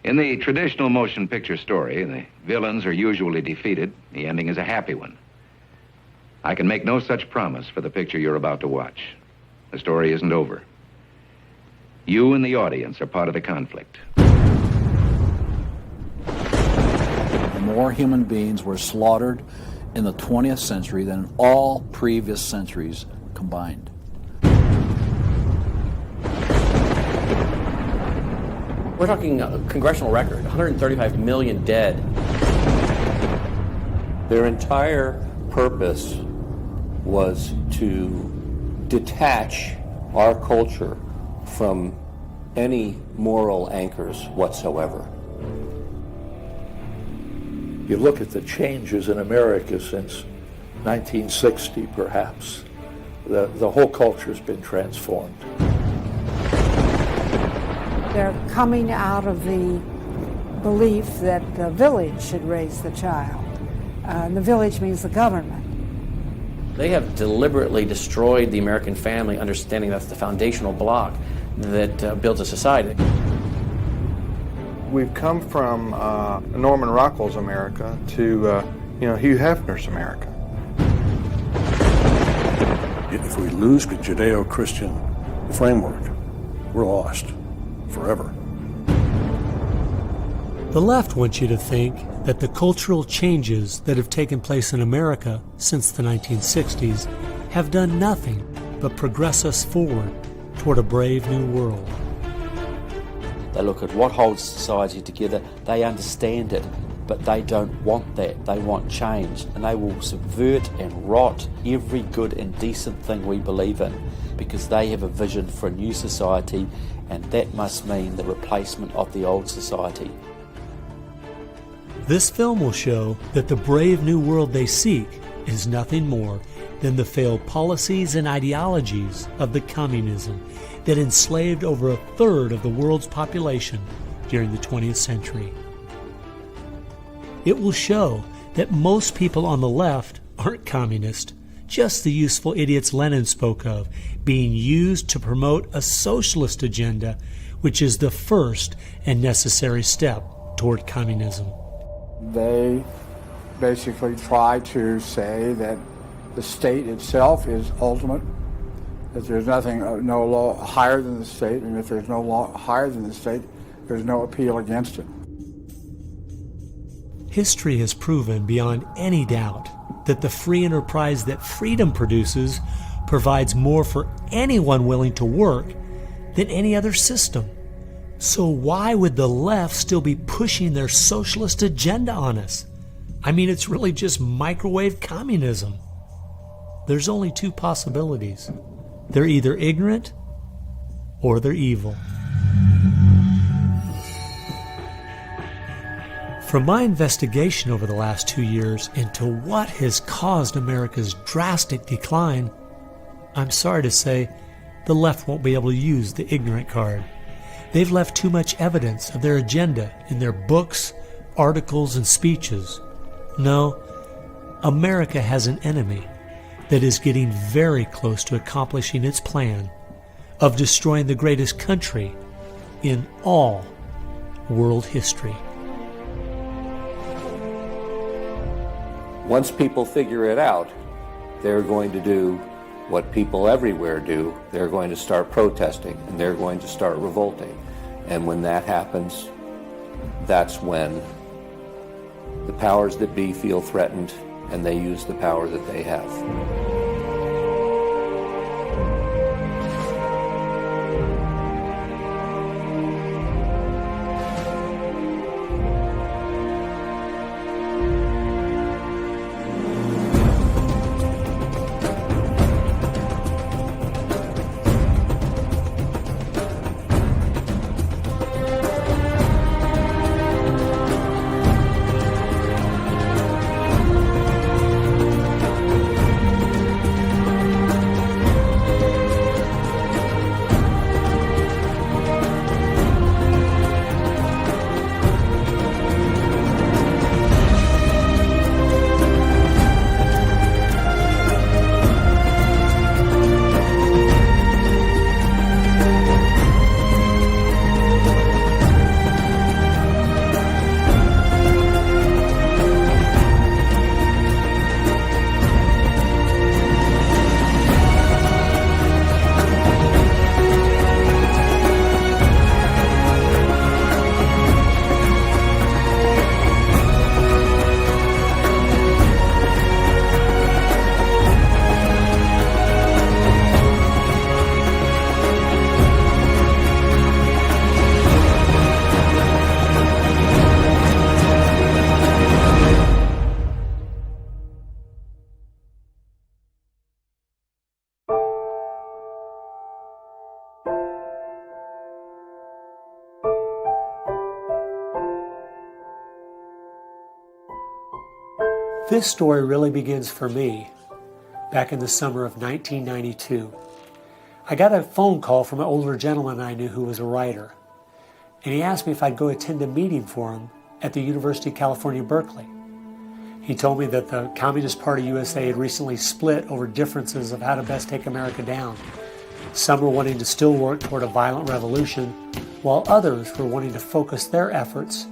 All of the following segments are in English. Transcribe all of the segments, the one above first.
In the traditional motion picture story, the villains are usually defeated. The ending is a happy one. I can make no such promise for the picture you're about to watch. The story isn't over. You and the audience are part of the conflict. More human beings were slaughtered in the 20th century than in all previous centuries combined. We're talking a congressional record, 135 million dead. Their entire purpose was to detach our culture from any moral anchors whatsoever. You look at the changes in America since 1960, perhaps. The whole culture's been transformed. They're coming out of the belief that the village should raise the child. And the village means the government. They have deliberately destroyed the American family, understanding that's the foundational block that builds a society. We've come from Norman Rockwell's America to Hugh Hefner's America. If we lose the Judeo-Christian framework, we're lost forever. The left wants you to think that the cultural changes that have taken place in America since the 1960s have done nothing but progress us forward toward a brave new world. They look at what holds society together, they understand it, but they don't want that. They want change, and they will subvert and rot every good and decent thing we believe in, because they have a vision for a new society, and that must mean the replacement of the old society. This film will show that the brave new world they seek is nothing more than the failed policies and ideologies of the communism that enslaved over a third of the world's population during the 20th century. It will show that most people on the left aren't communist, just the useful idiots Lenin spoke of, being used to promote a socialist agenda, which is the first and necessary step toward communism. They basically try to say that the state itself is ultimate, that there's nothing, no law higher than the state, and if there's no law higher than the state, there's no appeal against it. History has proven beyond any doubt that the free enterprise that freedom produces provides more for anyone willing to work than any other system. So why would the left still be pushing their socialist agenda on us? I mean, it's really just microwave communism. There's only two possibilities. They're either ignorant or they're evil. From my investigation over the last 2 years into what has caused America's drastic decline, I'm sorry to say the left won't be able to use the ignorant card. They've left too much evidence of their agenda in their books, articles, and speeches. No, America has an enemy that is getting very close to accomplishing its plan of destroying the greatest country in all world history. Once people figure it out, they're going to do what people everywhere do. They're going to start protesting, and they're going to start revolting. And when that happens, that's when the powers that be feel threatened, and they use the power that they have. This story really begins for me back in the summer of 1992. I got a phone call from an older gentleman I knew who was a writer, and he asked me if I'd go attend a meeting for him at the University of California, Berkeley. He told me that the Communist Party USA had recently split over differences of how to best take America down. Some were wanting to still work toward a violent revolution, while others were wanting to focus their efforts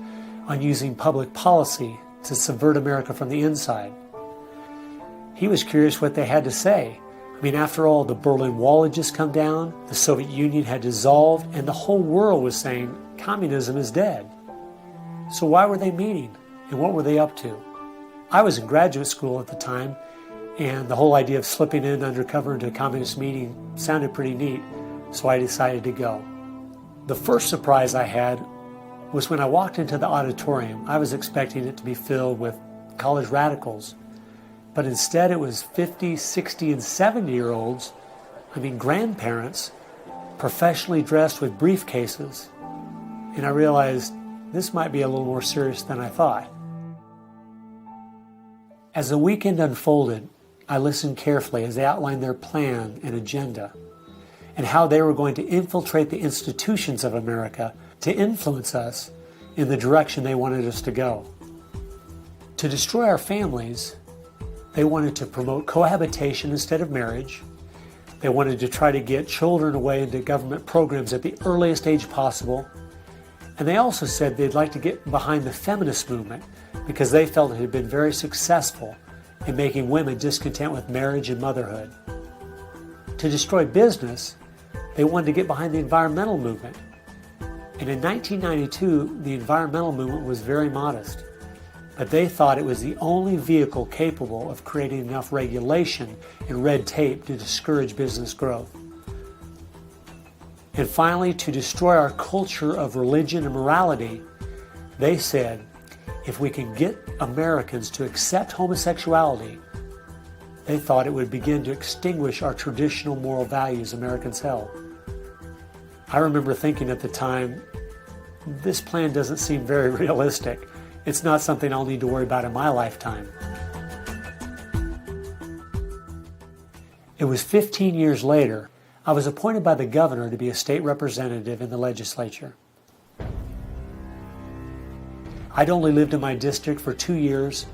on using public policy to subvert America from the inside. He was curious what they had to say. I mean, after all, the Berlin Wall had just come down, the Soviet Union had dissolved, and the whole world was saying communism is dead. So why were they meeting, and what were they up to? I was in graduate school at the time, and the whole idea of slipping in undercover into a communist meeting sounded pretty neat, so I decided to go. The first surprise I had was when I walked into the auditorium. I was expecting it to be filled with college radicals, but instead it was 50, 60, and 70-year-olds, grandparents, professionally dressed with briefcases, and I realized this might be a little more serious than I thought. As the weekend unfolded, I listened carefully as they outlined their plan and agenda and how they were going to infiltrate the institutions of America to influence us in the direction they wanted us to go. To destroy our families, they wanted to promote cohabitation instead of marriage. They wanted to try to get children away into government programs at the earliest age possible. And they also said they'd like to get behind the feminist movement because they felt it had been very successful in making women discontent with marriage and motherhood. To destroy business, they wanted to get behind the environmental movement. And in 1992, the environmental movement was very modest, but they thought it was the only vehicle capable of creating enough regulation and red tape to discourage business growth. And finally, to destroy our culture of religion and morality, they said, if we can get Americans to accept homosexuality, they thought it would begin to extinguish our traditional moral values Americans held. I remember thinking at the time, this plan doesn't seem very realistic. It's not something I'll need to worry about in my lifetime. It was 15 years later, I was appointed by the governor to be a state representative in the legislature. I'd only lived in my district for 2 years,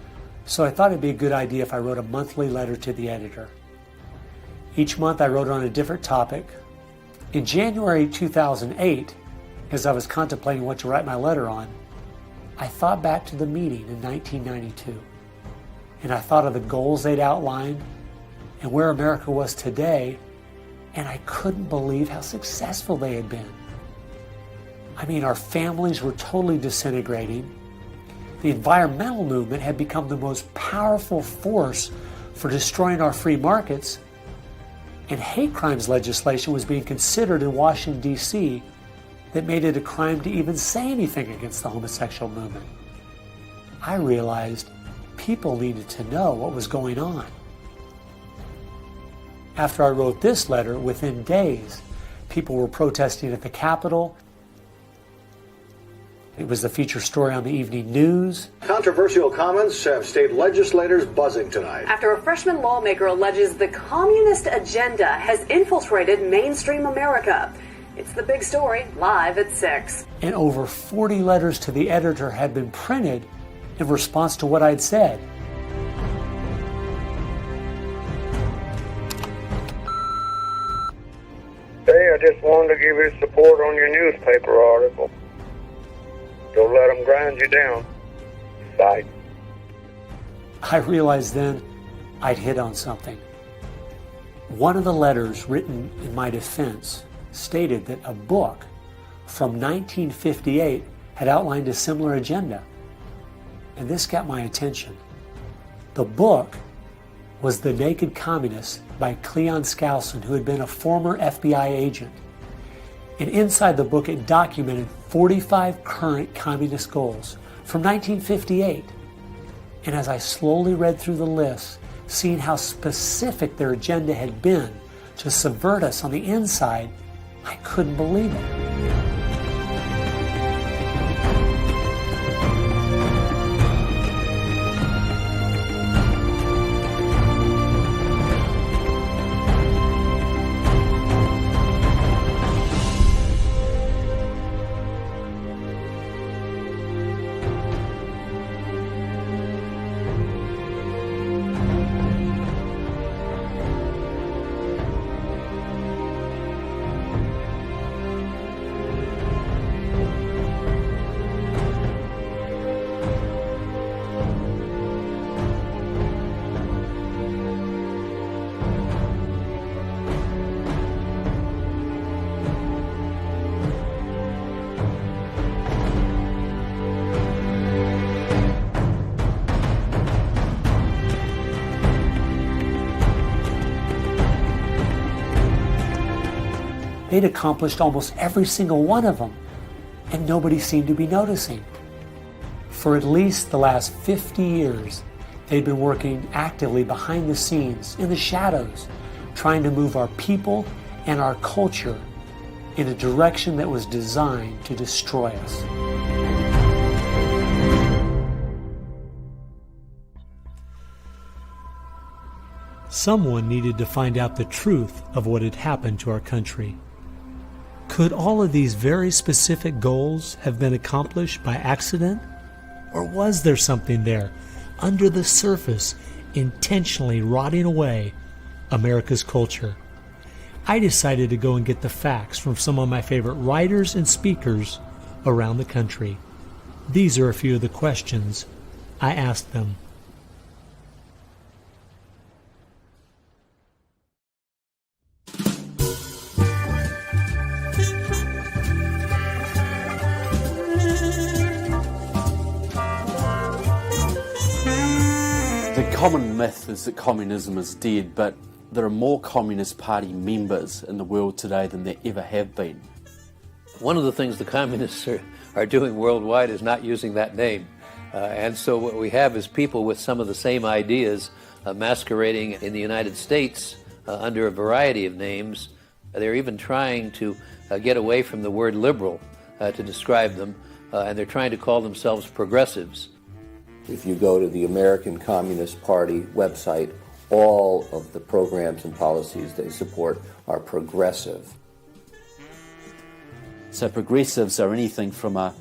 so I thought it'd be a good idea if I wrote a monthly letter to the editor. Each month I wrote on a different topic. In January 2008, as I was contemplating what to write my letter on, I thought back to the meeting in 1992, and I thought of the goals they'd outlined and where America was today, and I couldn't believe how successful they had been. Our families were totally disintegrating. The environmental movement had become the most powerful force for destroying our free markets, and hate crimes legislation was being considered in Washington, D.C. that made it a crime to even say anything against the homosexual movement. I realized people needed to know what was going on. After I wrote this letter, within days, people were protesting at the Capitol. It was the feature story on the evening news. Controversial comments have state legislators buzzing tonight. After a freshman lawmaker alleges the communist agenda has infiltrated mainstream America. It's the big story, live at 6. And over 40 letters to the editor had been printed in response to what I'd said. Hey, I just wanted to give you support on your newspaper article. Don't let them grind you down. Bye. I realized then I'd hit on something. One of the letters written in my defense stated that a book from 1958 had outlined a similar agenda. And this got my attention. The book was The Naked Communist by Cleon Skousen, who had been a former FBI agent. And inside the book, it documented 45 current communist goals from 1958. And as I slowly read through the list, seeing how specific their agenda had been to subvert us on the inside, I couldn't believe it. they'd accomplished almost every single one of them, and nobody seemed to be noticing. For at least the last 50 years, they'd been working actively behind the scenes, in the shadows, trying to move our people and our culture in a direction that was designed to destroy us. Someone needed to find out the truth of what had happened to our country. Could all of these very specific goals have been accomplished by accident? Or was there something there, under the surface, intentionally rotting away America's culture? I decided to go and get the facts from some of my favorite writers and speakers around the country. These are a few of the questions I asked them. The common myth is that communism is dead, but there are more Communist Party members in the world today than there ever have been. One of the things the communists are doing worldwide is not using that name. And so what we have is people with some of the same ideas masquerading in the United States under a variety of names. They're even trying to get away from the word liberal to describe them, and they're trying to call themselves progressives. If you go to the American Communist Party website, all of the programs and policies they support are progressive. So progressives are anything from a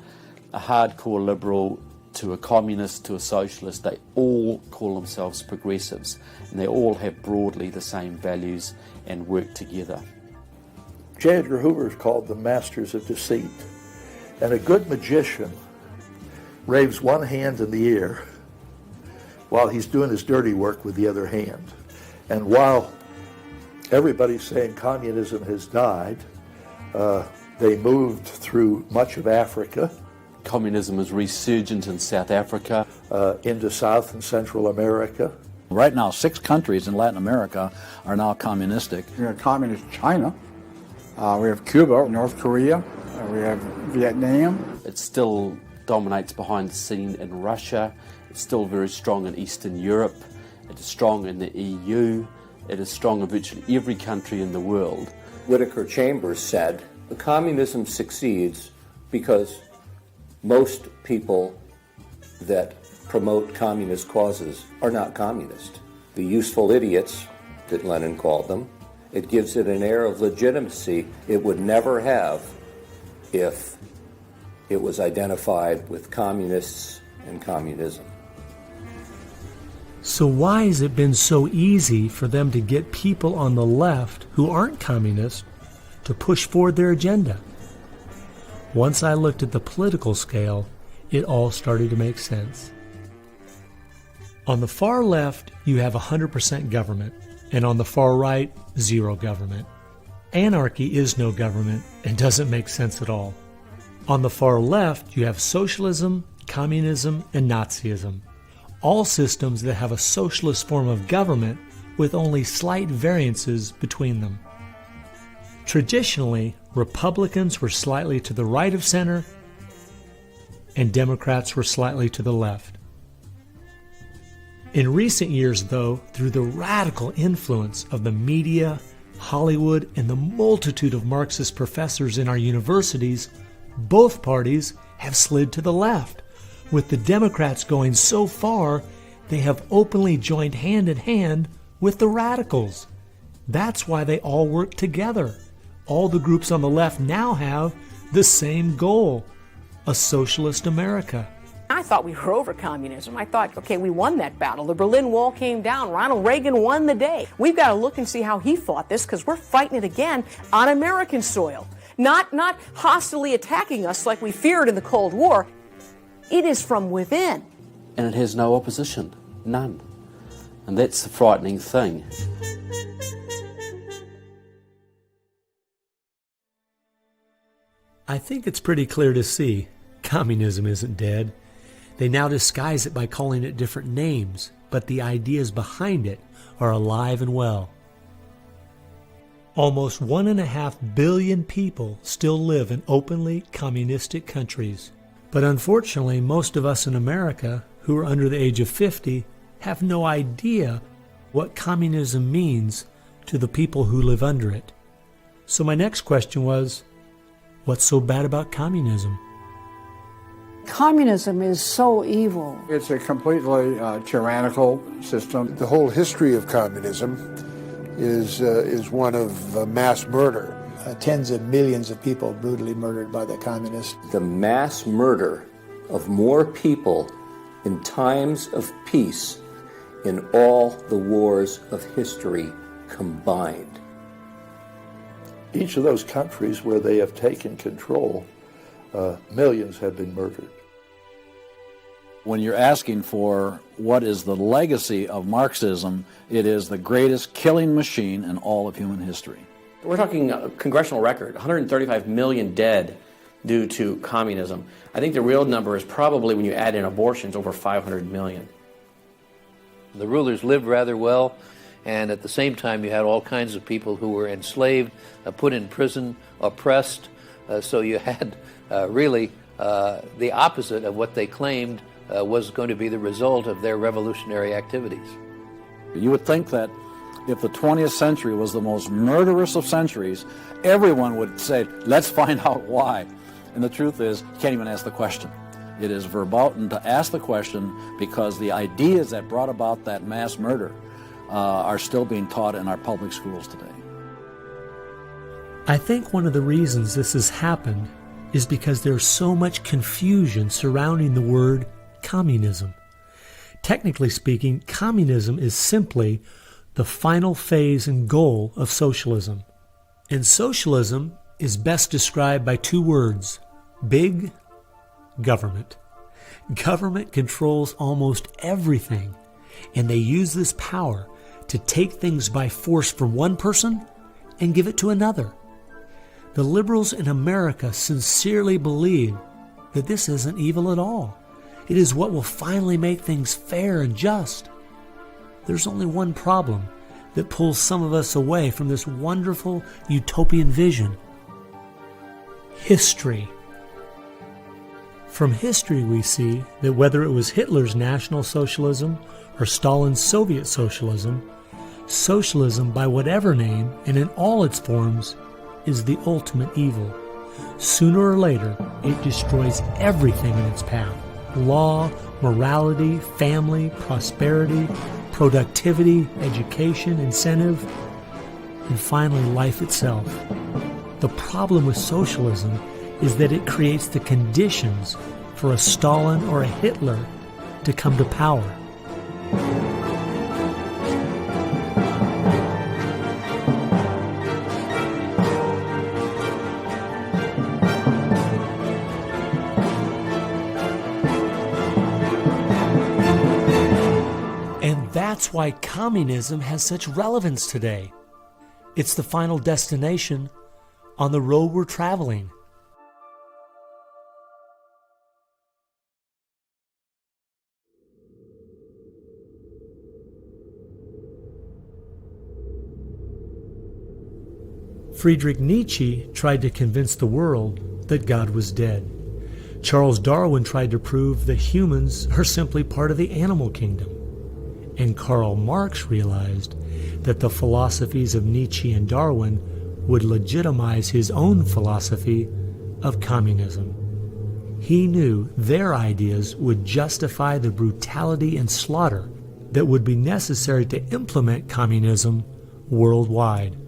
hardcore liberal to a communist to a socialist. They all call themselves progressives, and they all have broadly the same values and work together. J. Edgar Hoover is called the masters of deceit. And a good magician waves one hand in the air while he's doing his dirty work with the other hand. And while everybody's saying communism has died, they moved through much of Africa. Communism is resurgent in South Africa. Into South and Central America. Right now, 6 countries in Latin America are now communistic. We have communist China. We have Cuba, North Korea. We have Vietnam. It still dominates behind the scene in Russia. It's still very strong in Eastern Europe. It is strong in the EU. It is strong in virtually every country in the world. Whittaker Chambers said, the communism succeeds because most people that promote communist causes are not communist. The useful idiots, that Lenin called them, it gives it an air of legitimacy it would never have if it was identified with communists and communism. So why has it been so easy for them to get people on the left who aren't communists to push forward their agenda? Once I looked at the political scale, it all started to make sense. On the far left, you have 100% government, and on the far right, zero government. Anarchy is no government and doesn't make sense at all. On the far left, you have socialism, communism, and Nazism, all systems that have a socialist form of government with only slight variances between them. Traditionally, Republicans were slightly to the right of center, and Democrats were slightly to the left. In recent years, though, through the radical influence of the media, Hollywood, and the multitude of Marxist professors in our universities, both parties have slid to the left, with the Democrats going so far they have openly joined hand in hand with the radicals. That's why they all work together. All the groups on the left now have the same goal, a socialist America. I thought we were over communism. I thought, okay, we won that battle. The Berlin Wall came down. Ronald Reagan won the day. We've got to look and see how he fought this, because we're fighting it again on American soil. Not hostilely attacking us like we feared in the Cold War. It is from within. And it has no opposition. None. And that's the frightening thing. I think it's pretty clear to see communism isn't dead. They now disguise it by calling it different names, but the ideas behind it are alive and well. Almost 1.5 billion people still live in openly communistic countries. But unfortunately, most of us in America who are under the age of 50 have no idea what communism means to the people who live under it. So my next question was, what's so bad about communism? Communism is so evil. It's a completely tyrannical system. The whole history of communism is one of mass murder. Tens of millions of people brutally murdered by the communists. The mass murder of more people in times of peace in all the wars of history combined. Each of those countries where they have taken control, millions have been murdered. When you're asking for what is the legacy of Marxism, it is the greatest killing machine in all of human history. We're talking a congressional record, 135 million dead due to communism. I think the real number is probably, when you add in abortions, over 500 million. The rulers lived rather well, and at the same time you had all kinds of people who were enslaved, put in prison, oppressed, so you had really the opposite of what they claimed was going to be the result of their revolutionary activities. You would think that if the 20th century was the most murderous of centuries, everyone would say, let's find out why. And the truth is, you can't even ask the question. It is verboten to ask the question because the ideas that brought about that mass murder are still being taught in our public schools today. I think one of the reasons this has happened is because there's so much confusion surrounding the word communism. Technically speaking, communism is simply the final phase and goal of socialism. And socialism is best described by two words: big government. Government controls almost everything, and they use this power to take things by force from one person and give it to another. The liberals in America sincerely believe that this isn't evil at all. It is what will finally make things fair and just. There's only one problem that pulls some of us away from this wonderful utopian vision: history. From history we see that whether it was Hitler's National Socialism or Stalin's Soviet Socialism, socialism by whatever name and in all its forms is the ultimate evil. Sooner or later, it destroys everything in its path: law, morality, family, prosperity, productivity, education, incentive, and finally life itself. The problem with socialism is that it creates the conditions for a Stalin or a Hitler to come to power. That's why communism has such relevance today. It's the final destination on the road we're traveling. Friedrich Nietzsche tried to convince the world that God was dead. Charles Darwin tried to prove that humans are simply part of the animal kingdom. And Karl Marx realized that the philosophies of Nietzsche and Darwin would legitimize his own philosophy of communism. He knew their ideas would justify the brutality and slaughter that would be necessary to implement communism worldwide.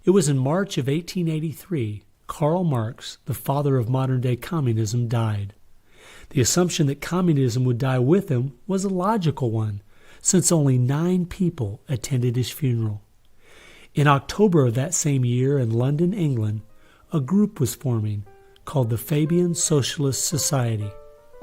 It was in March of 1883, Karl Marx, the father of modern-day communism, died. The assumption that communism would die with him was a logical one, since only 9 people attended his funeral. In October of that same year in London, England, a group was forming called the Fabian Socialist Society.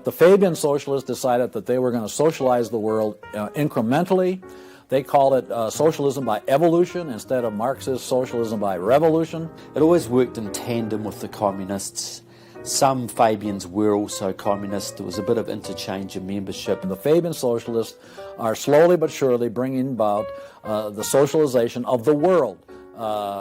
The Fabian Socialists decided that they were going to socialize the world incrementally. They called it socialism by evolution instead of Marxist socialism by revolution. It always worked in tandem with the communists. Some Fabians were also communists. There was a bit of interchange of membership. The Fabian socialists are slowly but surely bringing about the socialization of the world.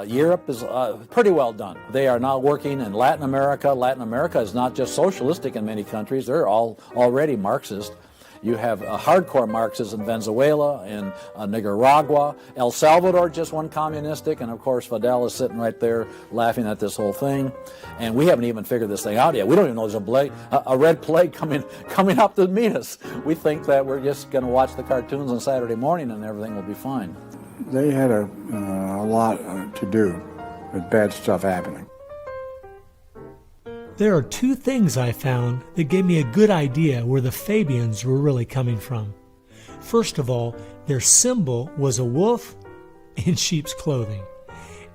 Europe is pretty well done. They are now working in Latin America. Latin America is not just socialistic in many countries. They're all already Marxist. You have hardcore Marxists in Venezuela, in Nicaragua. El Salvador just went communistic, and of course Fidel is sitting right there laughing at this whole thing. And we haven't even figured this thing out yet. We don't even know there's a red plague coming up to meet us. We think that we're just going to watch the cartoons on Saturday morning and everything will be fine. They had a lot to do with bad stuff happening. There are two things I found that gave me a good idea where the Fabians were really coming from. First of all, their symbol was a wolf in sheep's clothing.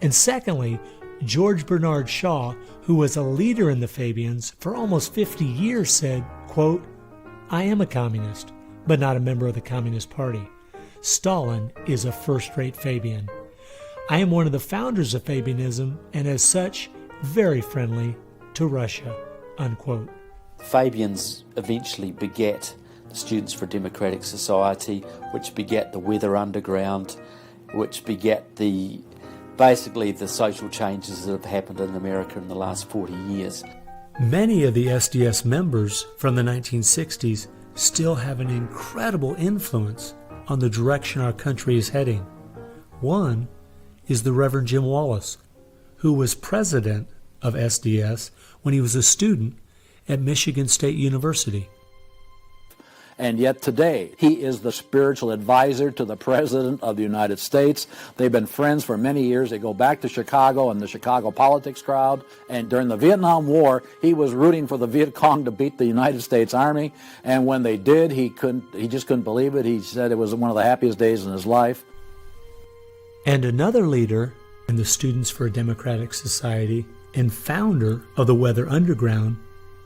And secondly, George Bernard Shaw, who was a leader in the Fabians for almost 50 years, said, quote, "I am a communist, but not a member of the Communist Party. Stalin is a first-rate Fabian. I am one of the founders of Fabianism, and as such, very friendly to Russia," unquote. Fabians eventually begat the Students for a Democratic Society, which begat the Weather Underground, which begat basically the social changes that have happened in America in the last 40 years. Many of the SDS members from the 1960s still have an incredible influence on the direction our country is heading. One is the Reverend Jim Wallace, who was president of SDS when he was a student at Michigan State University. And yet today, he is the spiritual advisor to the President of the United States. They've been friends for many years. They go back to Chicago and the Chicago politics crowd. And during the Vietnam War, he was rooting for the Viet Cong to beat the United States Army. And when they did, he just couldn't believe it. He said it was one of the happiest days in his life. And another leader in the Students for a Democratic Society and founder of the Weather Underground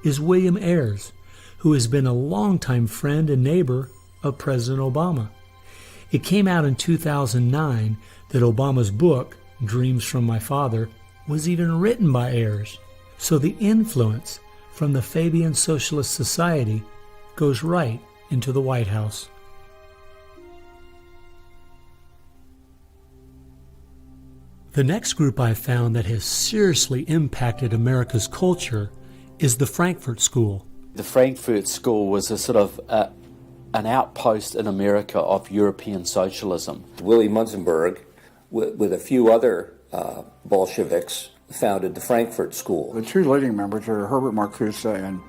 is William Ayers, who has been a longtime friend and neighbor of President Obama. It came out in 2009 that Obama's book, Dreams from My Father, was even written by Ayers. So the influence from the Fabian Socialist Society goes right into the White House. The next group I found that has seriously impacted America's culture is the Frankfurt School. The Frankfurt School was a sort of an outpost in America of European socialism. Willy Munzenberg, with a few other Bolsheviks, founded the Frankfurt School. The two leading members are Herbert Marcuse and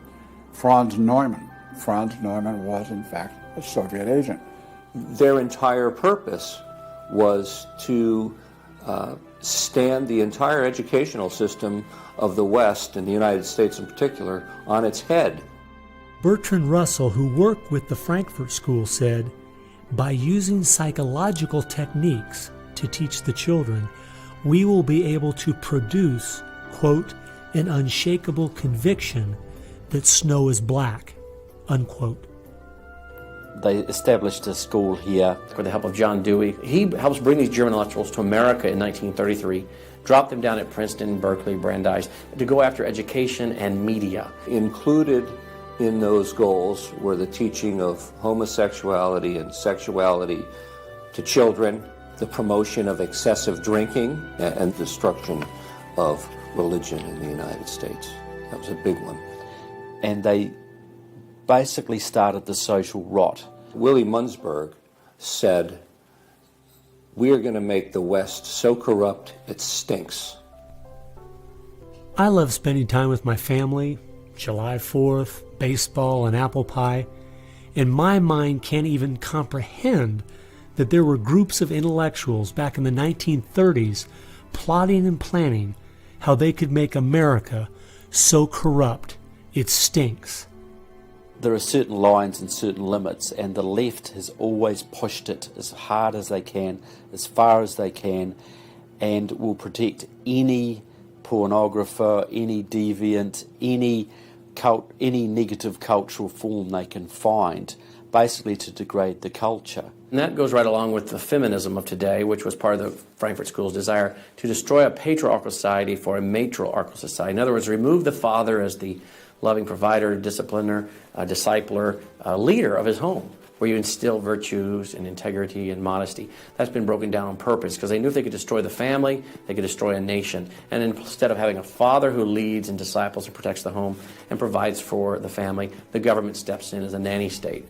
Franz Neumann. Franz Neumann was, in fact, a Soviet agent. Their entire purpose was to stand the entire educational system of the West, and the United States in particular, on its head. Bertrand Russell, who worked with the Frankfurt School, said, "By using psychological techniques to teach the children, we will be able to produce, quote, an unshakable conviction that snow is black," unquote. They established a school here. With the help of John Dewey. He helps bring these German intellectuals to America in 1933, drop them down at Princeton, Berkeley, Brandeis, to go after education and media. Included in those goals were the teaching of homosexuality and sexuality to children, the promotion of excessive drinking, and destruction of religion in the United States. That was a big one. And they basically started the social rot. Willy Munzenberg said, "We are going to make the West so corrupt it stinks." I love spending time with my family, July 4th, baseball, and apple pie, and my mind can't even comprehend that there were groups of intellectuals back in the 1930s plotting and planning how they could make America so corrupt it stinks. There are certain lines and certain limits, and the left has always pushed it as hard as they can, as far as they can, and will protect any pornographer, any deviant, any negative cultural form they can find, basically to degrade the culture. And that goes right along with the feminism of today, which was part of the Frankfurt School's desire to destroy a patriarchal society for a matriarchal society. In other words, remove the father as the loving provider, discipliner, discipler, leader of his home, where you instill virtues and integrity and modesty. That's been broken down on purpose because they knew if they could destroy the family, they could destroy a nation. And instead of having a father who leads and disciples and protects the home and provides for the family, the government steps in as a nanny state.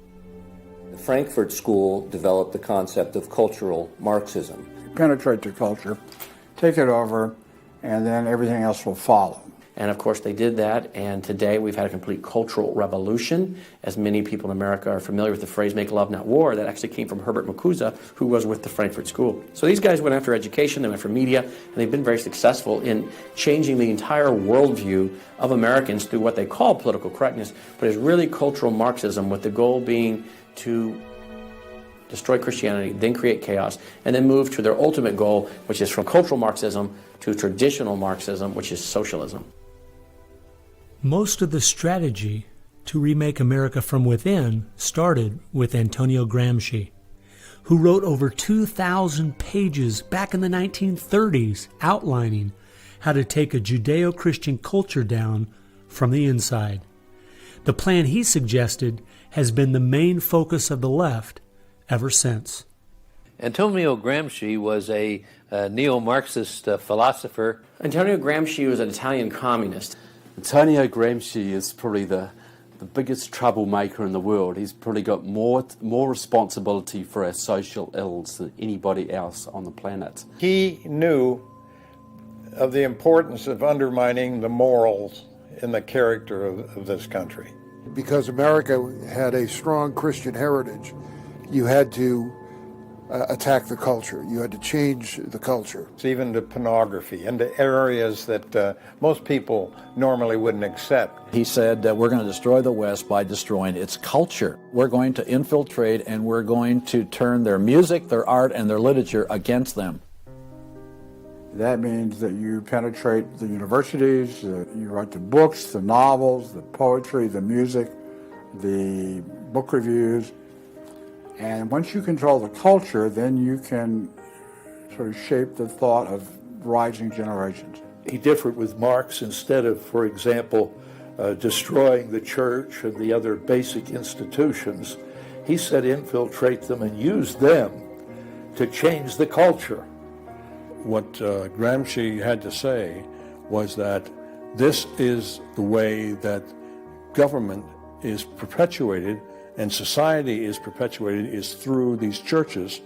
The Frankfurt School developed the concept of cultural Marxism. Penetrate the culture, take it over, and then everything else will follow. And of course they did that, and today we've had a complete cultural revolution. As many people in America are familiar with the phrase "make love, not war," that actually came from Herbert Marcuse, who was with the Frankfurt School. So these guys went after education, they went for media, and they've been very successful in changing the entire worldview of Americans through what they call political correctness, but it's really cultural Marxism, with the goal being to destroy Christianity, then create chaos, and then move to their ultimate goal, which is from cultural Marxism to traditional Marxism, which is socialism. Most of the strategy to remake America from within started with Antonio Gramsci, who wrote over 2,000 pages back in the 1930s outlining how to take a Judeo-Christian culture down from the inside. The plan he suggested has been the main focus of the left ever since. Antonio Gramsci was a neo-Marxist philosopher. Antonio Gramsci was an Italian communist. Antonio Gramsci is probably the biggest troublemaker in the world. He's probably got more responsibility for our social ills than anybody else on the planet. He knew of the importance of undermining the morals in the character of this country. Because America had a strong Christian heritage, you had to attack the culture. You had to change the culture. It's even to pornography, into areas that most people normally wouldn't accept. He said that we're going to destroy the West by destroying its culture. We're going to infiltrate and we're going to turn their music, their art, and their literature against them. That means that you penetrate the universities, you write the books, the novels, the poetry, the music, the book reviews. And once you control the culture, then you can sort of shape the thought of rising generations. He differed with Marx. Instead of, for example, destroying the church and the other basic institutions, he said infiltrate them and use them to change the culture. What Gramsci had to say was that this is the way that government is perpetuated and society is perpetuated is through these churches,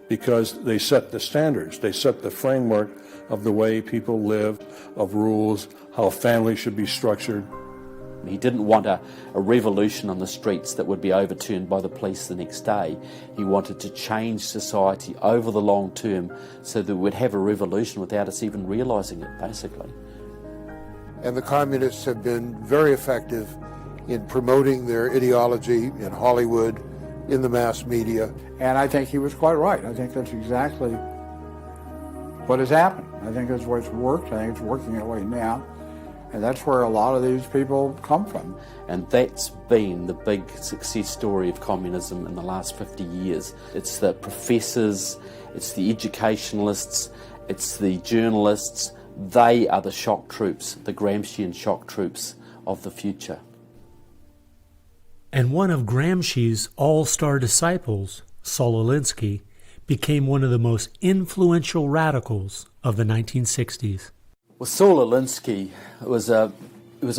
because they set the standards, they set the framework of the way people live, of rules, how families should be structured. He didn't want a revolution on the streets that would be overturned by the police the next day. He wanted to change society over the long term so that we'd have a revolution without us even realizing it, basically. And the communists have been very effective in promoting their ideology in Hollywood, in the mass media. And I think he was quite right. I think that's exactly what has happened. I think that's where it's worked. I think it's working that way now. And that's where a lot of these people come from. And that's been the big success story of communism in the last 50 years. It's the professors, it's the educationalists, it's the journalists. They are the shock troops, the Gramscian shock troops of the future. And one of Gramsci's all-star disciples, Saul Alinsky, became one of the most influential radicals of the 1960s. Well, Saul Alinsky was a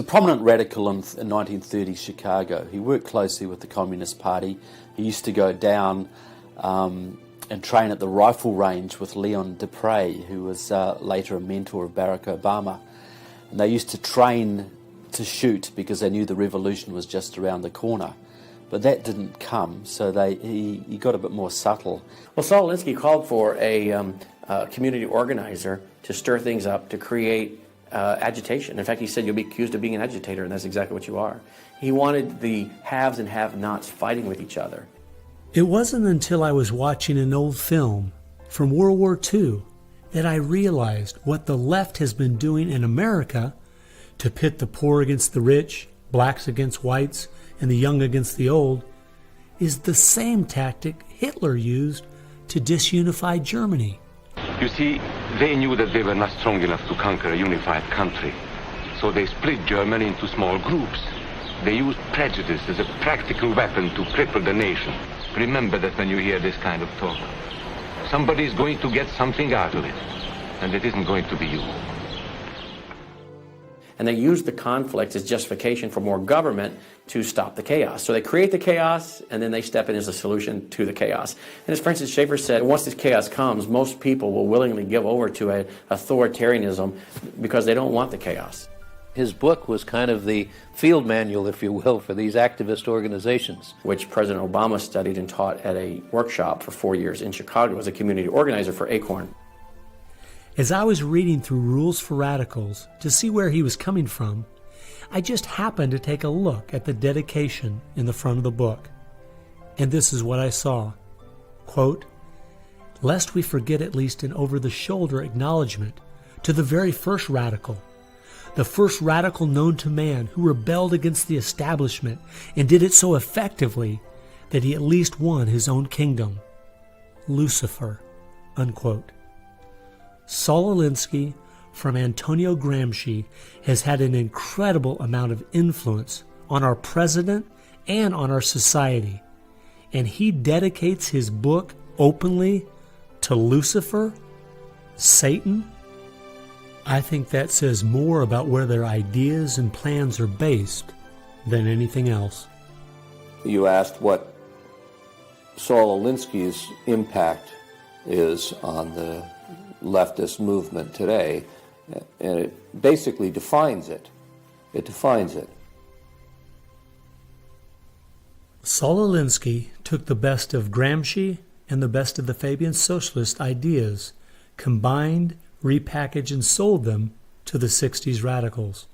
prominent radical in 1930s Chicago. He worked closely with the Communist Party. He used to go down and train at the rifle range with Leon Dupre, who was later a mentor of Barack Obama. And they used to train to shoot because they knew the revolution was just around the corner. But that didn't come, so he got a bit more subtle. Well, Saul Alinsky called for a community organizer to stir things up, to create agitation. In fact, he said, you'll be accused of being an agitator, and that's exactly what you are. He wanted the haves and have-nots fighting with each other. It wasn't until I was watching an old film from World War II that I realized what the left has been doing in America to pit the poor against the rich, blacks against whites, and the young against the old, is the same tactic Hitler used to disunify Germany. You see, they knew that they were not strong enough to conquer a unified country. So they split Germany into small groups. They used prejudice as a practical weapon to cripple the nation. Remember that when you hear this kind of talk. Somebody's going to get something out of it, and it isn't going to be you. And they use the conflict as justification for more government to stop the chaos. So they create the chaos, and then they step in as a solution to the chaos. And as Francis Schaeffer said, once this chaos comes, most people will willingly give over to an authoritarianism because they don't want the chaos. His book was kind of the field manual, if you will, for these activist organizations. Which President Obama studied and taught at a workshop for 4 years in Chicago as a community organizer for ACORN. As I was reading through Rules for Radicals to see where he was coming from, I just happened to take a look at the dedication in the front of the book. And this is what I saw. Quote, "Lest we forget at least an over-the-shoulder acknowledgement to the very first radical, the first radical known to man who rebelled against the establishment and did it so effectively that he at least won his own kingdom. Lucifer." Unquote. Saul Alinsky from Antonio Gramsci has had an incredible amount of influence on our president and on our society, and he dedicates his book openly to Lucifer, Satan. I think that says more about where their ideas and plans are based than anything else. You asked what Saul Alinsky's impact is on the leftist movement today, and it basically defines it. It defines it. Saul Alinsky took the best of Gramsci and the best of the Fabian socialist ideas, combined, repackaged, and sold them to the 60s radicals.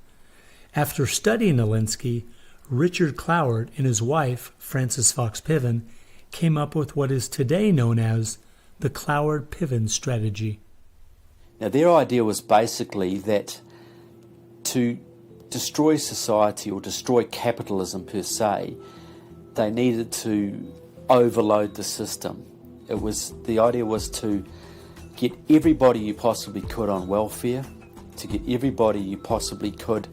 After studying Alinsky, Richard Cloward and his wife, Frances Fox Piven, came up with what is today known as the Cloward-Piven strategy. Now, their idea was basically that to destroy society or destroy capitalism per se, they needed to overload the system. The idea was to get everybody you possibly could on welfare, to get everybody you possibly could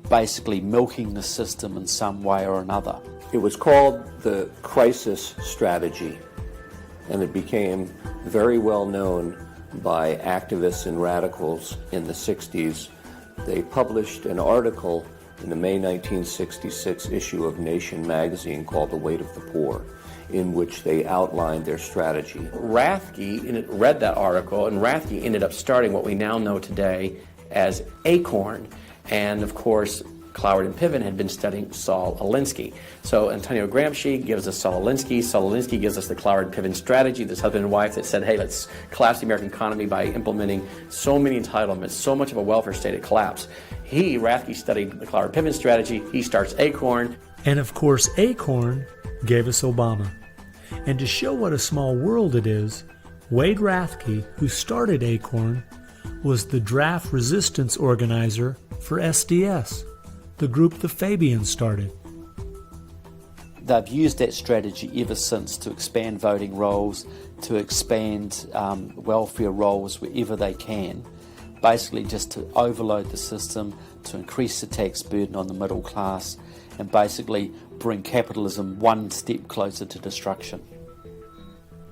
basically milking the system in some way or another. It was called the crisis strategy, and it became very well known by activists and radicals in the 60s. They published an article in the May 1966 issue of Nation magazine called The Weight of the Poor, in which they outlined their strategy. Rathke read that article, and Rathke ended up starting what we now know today as ACORN. And of course, Cloward and Piven had been studying Saul Alinsky. So Antonio Gramsci gives us Saul Alinsky. Saul Alinsky gives us the Cloward-Piven strategy, this husband and wife that said, hey, let's collapse the American economy by implementing so many entitlements, so much of a welfare state at collapse. Rathke studied the Cloward-Piven strategy. He starts ACORN. And of course, ACORN gave us Obama. And to show what a small world it is, Wade Rathke, who started ACORN, was the draft resistance organizer for SDS, the group the Fabians started. They've used that strategy ever since to expand voting rolls, to expand welfare rolls wherever they can, basically just to overload the system, to increase the tax burden on the middle class, and basically bring capitalism one step closer to destruction.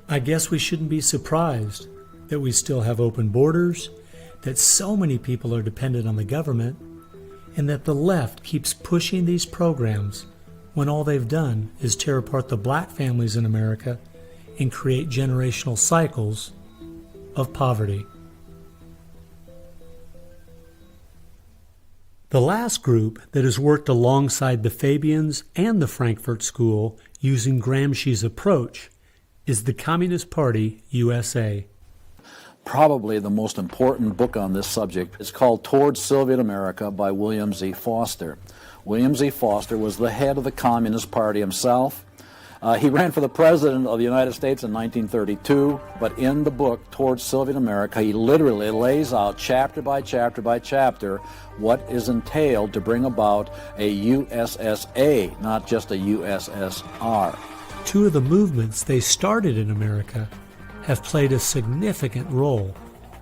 I guess we shouldn't be surprised that we still have open borders, that so many people are dependent on the government, and that the left keeps pushing these programs when all they've done is tear apart the black families in America and create generational cycles of poverty. The last group that has worked alongside the Fabians and the Frankfurt School using Gramsci's approach is the Communist Party USA. Probably the most important book on this subject is called Towards Soviet America by William Z. Foster. William Z. Foster was the head of the Communist Party himself. He ran for the President of the United States in 1932, but in the book Towards Soviet America, he literally lays out chapter by chapter by chapter what is entailed to bring about a USSA, not just a USSR. Two of the movements they started in America have played a significant role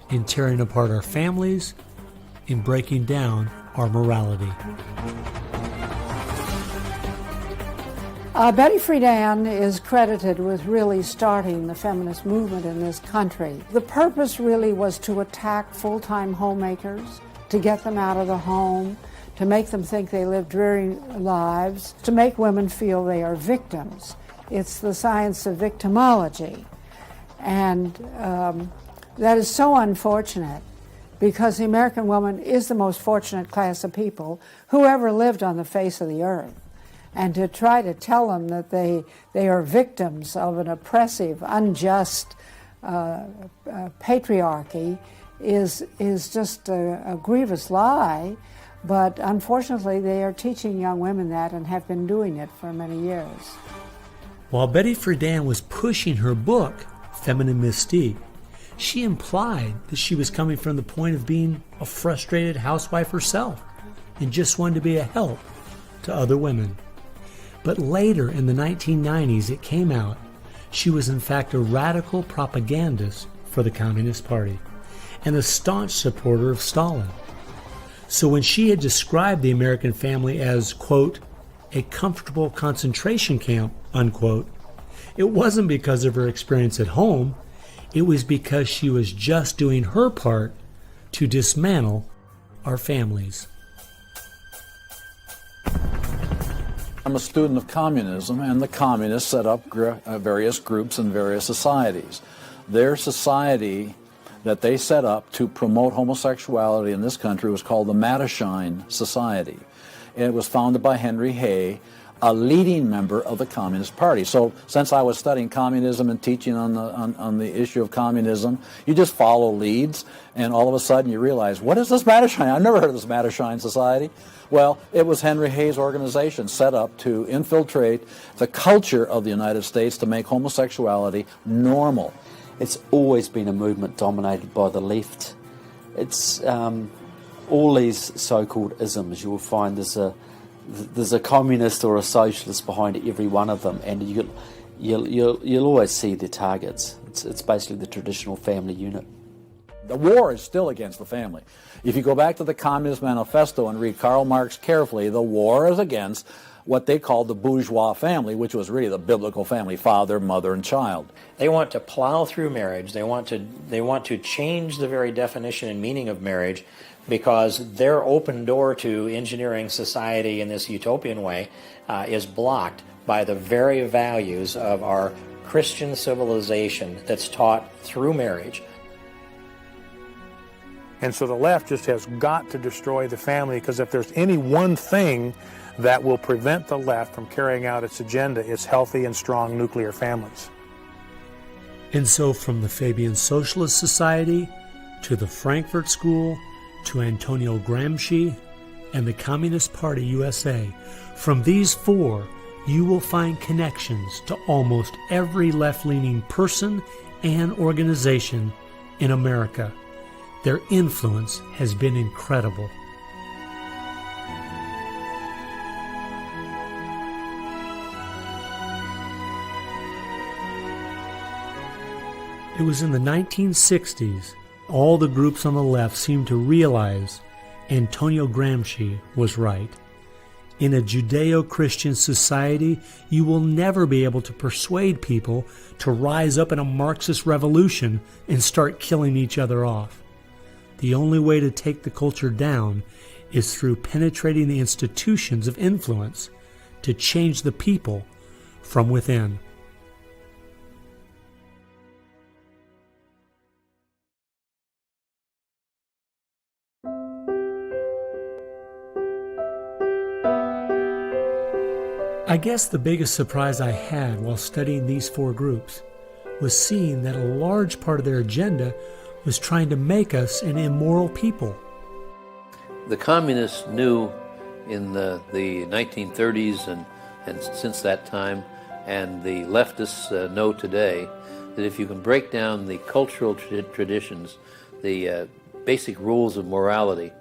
in tearing apart our families, in breaking down our morality. Betty Friedan is credited with really starting the feminist movement in this country. The purpose really was to attack full-time homemakers, to get them out of the home, to make them think they live dreary lives, to make women feel they are victims. It's the science of victimology. And that is so unfortunate, because the American woman is the most fortunate class of people who ever lived on the face of the earth. And to try to tell them that they are victims of an oppressive, unjust patriarchy is just a grievous lie. But unfortunately, they are teaching young women that and have been doing it for many years. While Betty Friedan was pushing her book, Feminine Mystique, she implied that she was coming from the point of being a frustrated housewife herself and just wanted to be a help to other women. But later in the 1990s, it came out she was in fact a radical propagandist for the Communist Party and a staunch supporter of Stalin. So when she had described the American family as, quote, a comfortable concentration camp, unquote, it wasn't because of her experience at home. It was because she was just doing her part to dismantle our families. I'm a student of communism, and the communists set up various groups and various societies. Their society that they set up to promote homosexuality in this country was called the Mattachine Society. And it was founded by Henry Hay, a leading member of the Communist Party. So since I was studying communism and teaching on the issue of communism, you just follow leads, and all of a sudden you realize, what is this Mattachine? I've never heard of this Mattachine Society. Well, it was Henry Hay's organization set up to infiltrate the culture of the United States to make homosexuality normal. It's always been a movement dominated by the left. It's all these so-called isms. You will find there's a communist or a socialist behind every one of them, and you'll always see their targets. It's basically the traditional family unit. The war is still against the family. If you go back to the Communist Manifesto and read Karl Marx carefully, the war is against what they called the bourgeois family, which was really the biblical family, father, mother, and child. They want to plow through marriage. They want to change the very definition and meaning of marriage, because their open door to engineering society in this utopian way is blocked by the very values of our Christian civilization that's taught through marriage. And so the left just has got to destroy the family, because if there's any one thing that will prevent the left from carrying out its agenda, it's healthy and strong nuclear families. And so from the Fabian Socialist Society to the Frankfurt School to Antonio Gramsci and the Communist Party USA, from these four you will find connections to almost every left-leaning person and organization in America. Their influence has been incredible. It was in the 1960s all the groups on the left seemed to realize Antonio Gramsci was right. In a Judeo-Christian society, you will never be able to persuade people to rise up in a Marxist revolution and start killing each other off. The only way to take the culture down is through penetrating the institutions of influence to change the people from within. I guess the biggest surprise I had while studying these four groups was seeing that a large part of their agenda was trying to make us an immoral people. The communists knew in the 1930s and since that time, and the leftists know today, that if you can break down the cultural traditions, the basic rules of morality,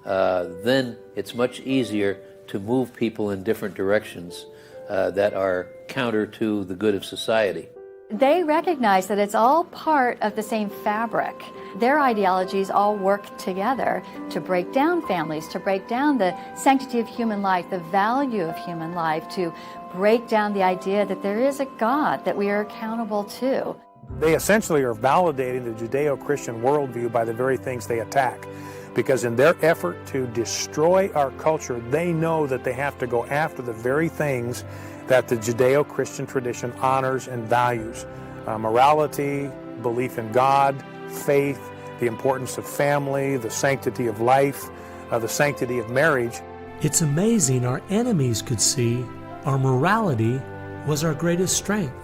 then it's much easier to move people in different directions that are counter to the good of society. They recognize that it's all part of the same fabric. Their ideologies all work together to break down families, to break down the sanctity of human life, the value of human life, to break down the idea that there is a God that we are accountable to. They essentially are validating the Judeo-Christian worldview by the very things they attack. Because in their effort to destroy our culture, they know that they have to go after the very things that the Judeo-Christian tradition honors and values. Morality, belief in God, faith, the importance of family, the sanctity of life, the sanctity of marriage. It's amazing our enemies could see our morality was our greatest strength.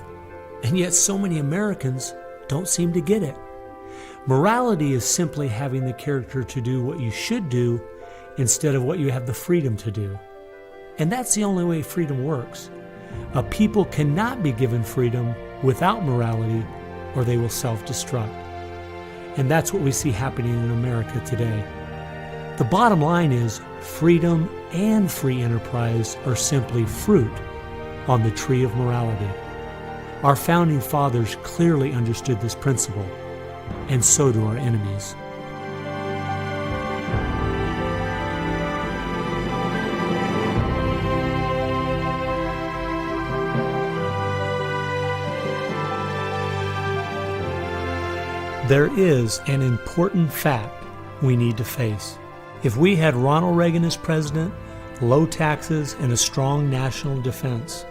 And yet so many Americans don't seem to get it. Morality is simply having the character to do what you should do instead of what you have the freedom to do. And that's the only way freedom works. A people cannot be given freedom without morality, or they will self-destruct. And that's what we see happening in America today. The bottom line is freedom and free enterprise are simply fruit on the tree of morality. Our founding fathers clearly understood this principle, and so do our enemies. There is an important fact we need to face. If we had Ronald Reagan as president, low taxes, and a strong national defense,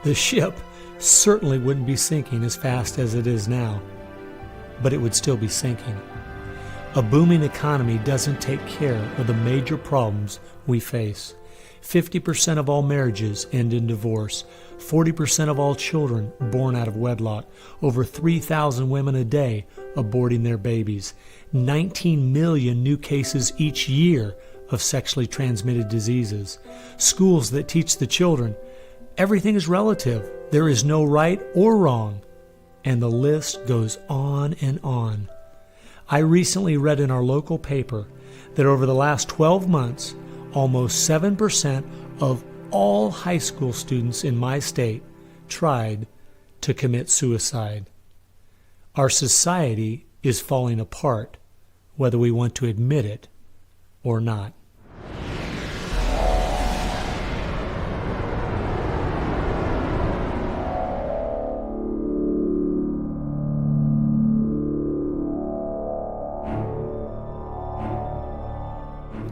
the ship certainly wouldn't be sinking as fast as it is now, but it would still be sinking. A booming economy doesn't take care of the major problems we face. 50% of all marriages end in divorce. 40% of all children born out of wedlock. Over 3,000 women a day aborting their babies. 19 million new cases each year of sexually transmitted diseases. Schools that teach the children everything is relative. There is no right or wrong. And the list goes on and on. I recently read in our local paper that over the last 12 months, almost 7% of all high school students in my state tried to commit suicide. Our society is falling apart, whether we want to admit it or not.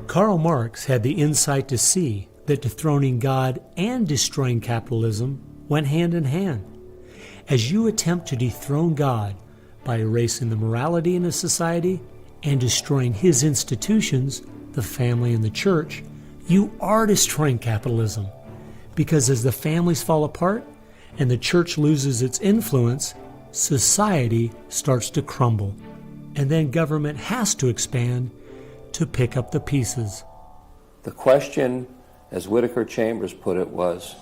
Karl Marx had the insight to see that dethroning God and destroying capitalism went hand in hand. As you attempt to dethrone God by erasing the morality in a society and destroying his institutions, the family and the church, you are destroying capitalism. Because as the families fall apart and the church loses its influence, society starts to crumble. And then government has to expand to pick up the pieces. The question, as Whittaker Chambers put it, was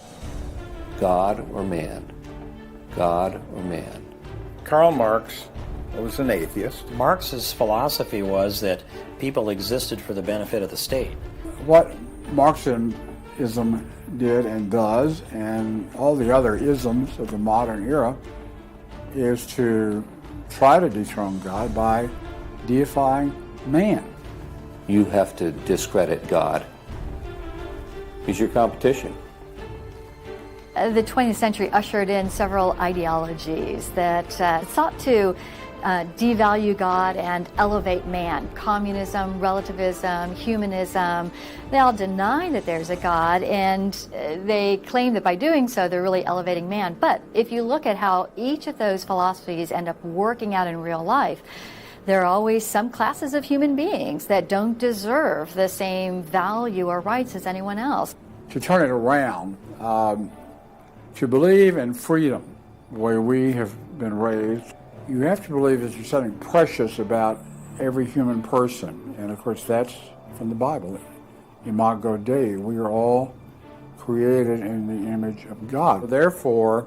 God or man? God or man? Karl Marx was an atheist. Marx's philosophy was that people existed for the benefit of the state. What Marxism did and does, and all the other isms of the modern era, is to try to dethrone God by deifying man. You have to discredit God. He's your competition. The 20th century ushered in several ideologies that sought to devalue God and elevate man. Communism, relativism, humanism, they all deny that there's a God, and they claim that by doing so they're really elevating man. But if you look at how each of those philosophies end up working out in real life, there are always some classes of human beings that don't deserve the same value or rights as anyone else. To turn it around, to believe in freedom, the way we have been raised, you have to believe that there's something precious about every human person. And of course, that's from the Bible. Imago Dei, we are all created in the image of God. Therefore,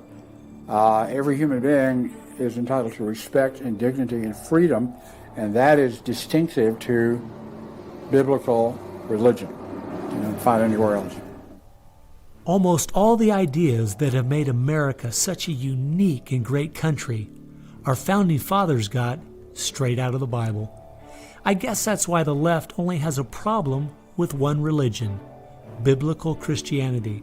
every human being is entitled to respect and dignity and freedom, and that is distinctive to biblical religion. You don't find anywhere else. Almost all the ideas that have made America such a unique and great country our founding fathers got straight out of the Bible. I guess that's why the left only has a problem with one religion, biblical Christianity.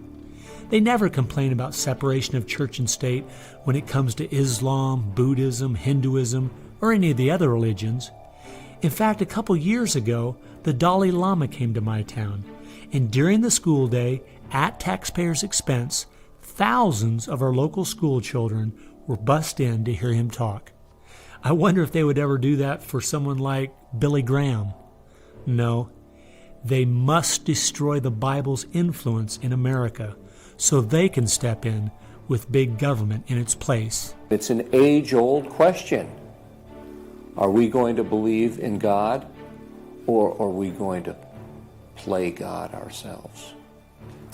They never complain about separation of church and state when it comes to Islam, Buddhism, Hinduism, or any of the other religions. In fact, a couple years ago, the Dalai Lama came to my town, and during the school day, at taxpayers' expense, thousands of our local school children were bussed in to hear him talk. I wonder if they would ever do that for someone like Billy Graham. No, they must destroy the Bible's influence in America so they can step in with big government in its place. It's an age-old question. Are we going to believe in God, or are we going to play God ourselves?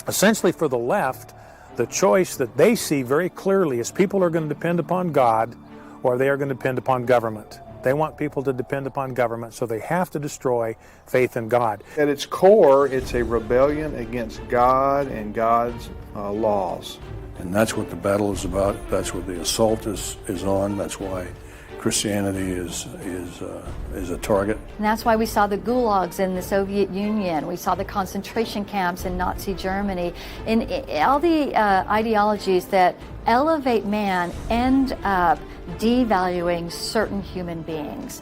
Essentially, for the left, the choice that they see very clearly is people are going to depend upon God or they are going to depend upon government. They want people to depend upon government, so they have to destroy faith in God. At its core, it's a rebellion against God and God's laws. And that's what the battle is about. That's what the assault is on. That's why Christianity is a target. And that's why we saw the gulags in the Soviet Union. We saw the concentration camps in Nazi Germany. And all the ideologies that elevate man end up devaluing certain human beings.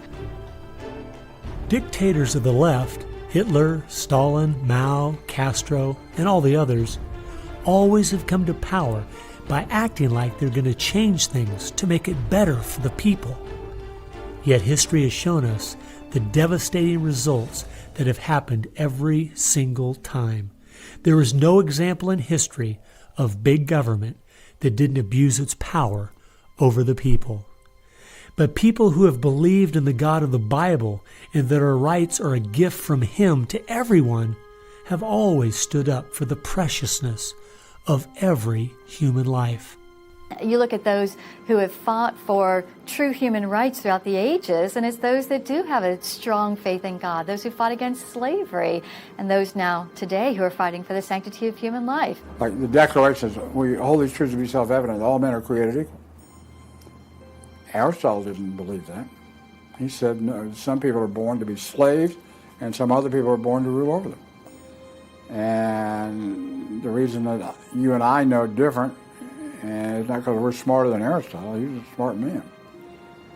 Dictators of the left, Hitler, Stalin, Mao, Castro, and all the others, always have come to power by acting like they're going to change things to make it better for the people. Yet history has shown us the devastating results that have happened every single time. There is no example in history of big government that didn't abuse its power over the people. But people who have believed in the God of the Bible and that our rights are a gift from Him to everyone have always stood up for the preciousness of every human life. You look at those who have fought for true human rights throughout the ages, and it's those that do have a strong faith in God, those who fought against slavery, and those now today who are fighting for the sanctity of human life. Like the Declaration says, we hold these truths to be self-evident, all men are created equal. Aristotle didn't believe that. He said, no, some people are born to be slaves, and some other people are born to rule over them. And the reason that you and I know different, and it's not because we're smarter than Aristotle, he was a smart man.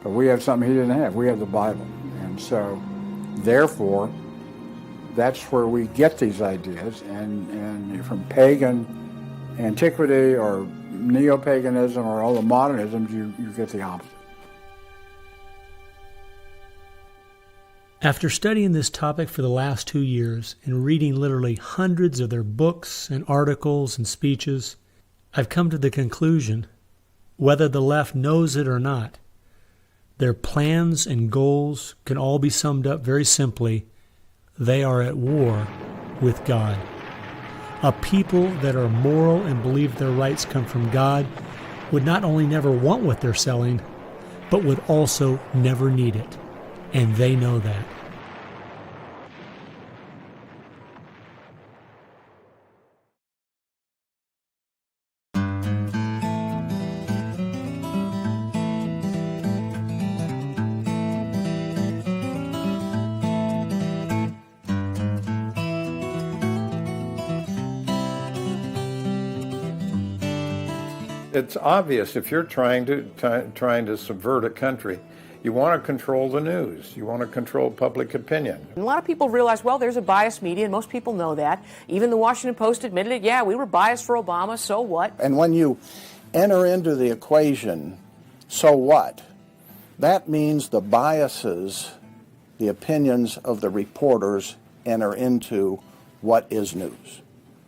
But we have something he didn't have. We have the Bible. And so, therefore, that's where we get these ideas. And from pagan antiquity or neo-paganism or all the modernisms, you get the opposite. After studying this topic for the last 2 years and reading literally hundreds of their books and articles and speeches, I've come to the conclusion, whether the left knows it or not, their plans and goals can all be summed up very simply. They are at war with God. A people that are moral and believe their rights come from God would not only never want what they're selling, but would also never need it. And they know that. It's obvious if you're trying to subvert a country, you want to control the news. You want to control public opinion. A lot of people realize, well, there's a biased media, and most people know that. Even the Washington Post admitted it. Yeah, we were biased for Obama, so what? And when you enter into the equation, so what? That means the biases, the opinions of the reporters enter into what is news.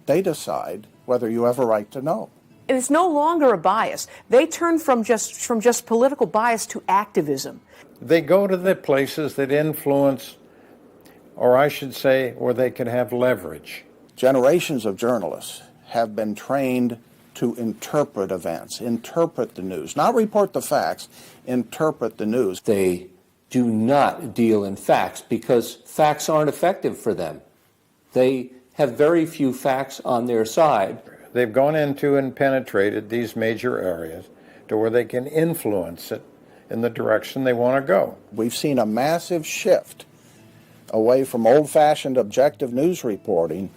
They decide whether you have a right to know. It's no longer a bias. They turn from just political bias to activism. They go to the places that influence, or I should say, where they can have leverage. Generations of journalists have been trained to interpret events, interpret the news, not report the facts, interpret the news. They do not deal in facts because facts aren't effective for them. They have very few facts on their side. They've gone into and penetrated these major areas to where they can influence it in the direction they want to go. We've seen a massive shift away from old-fashioned objective news reporting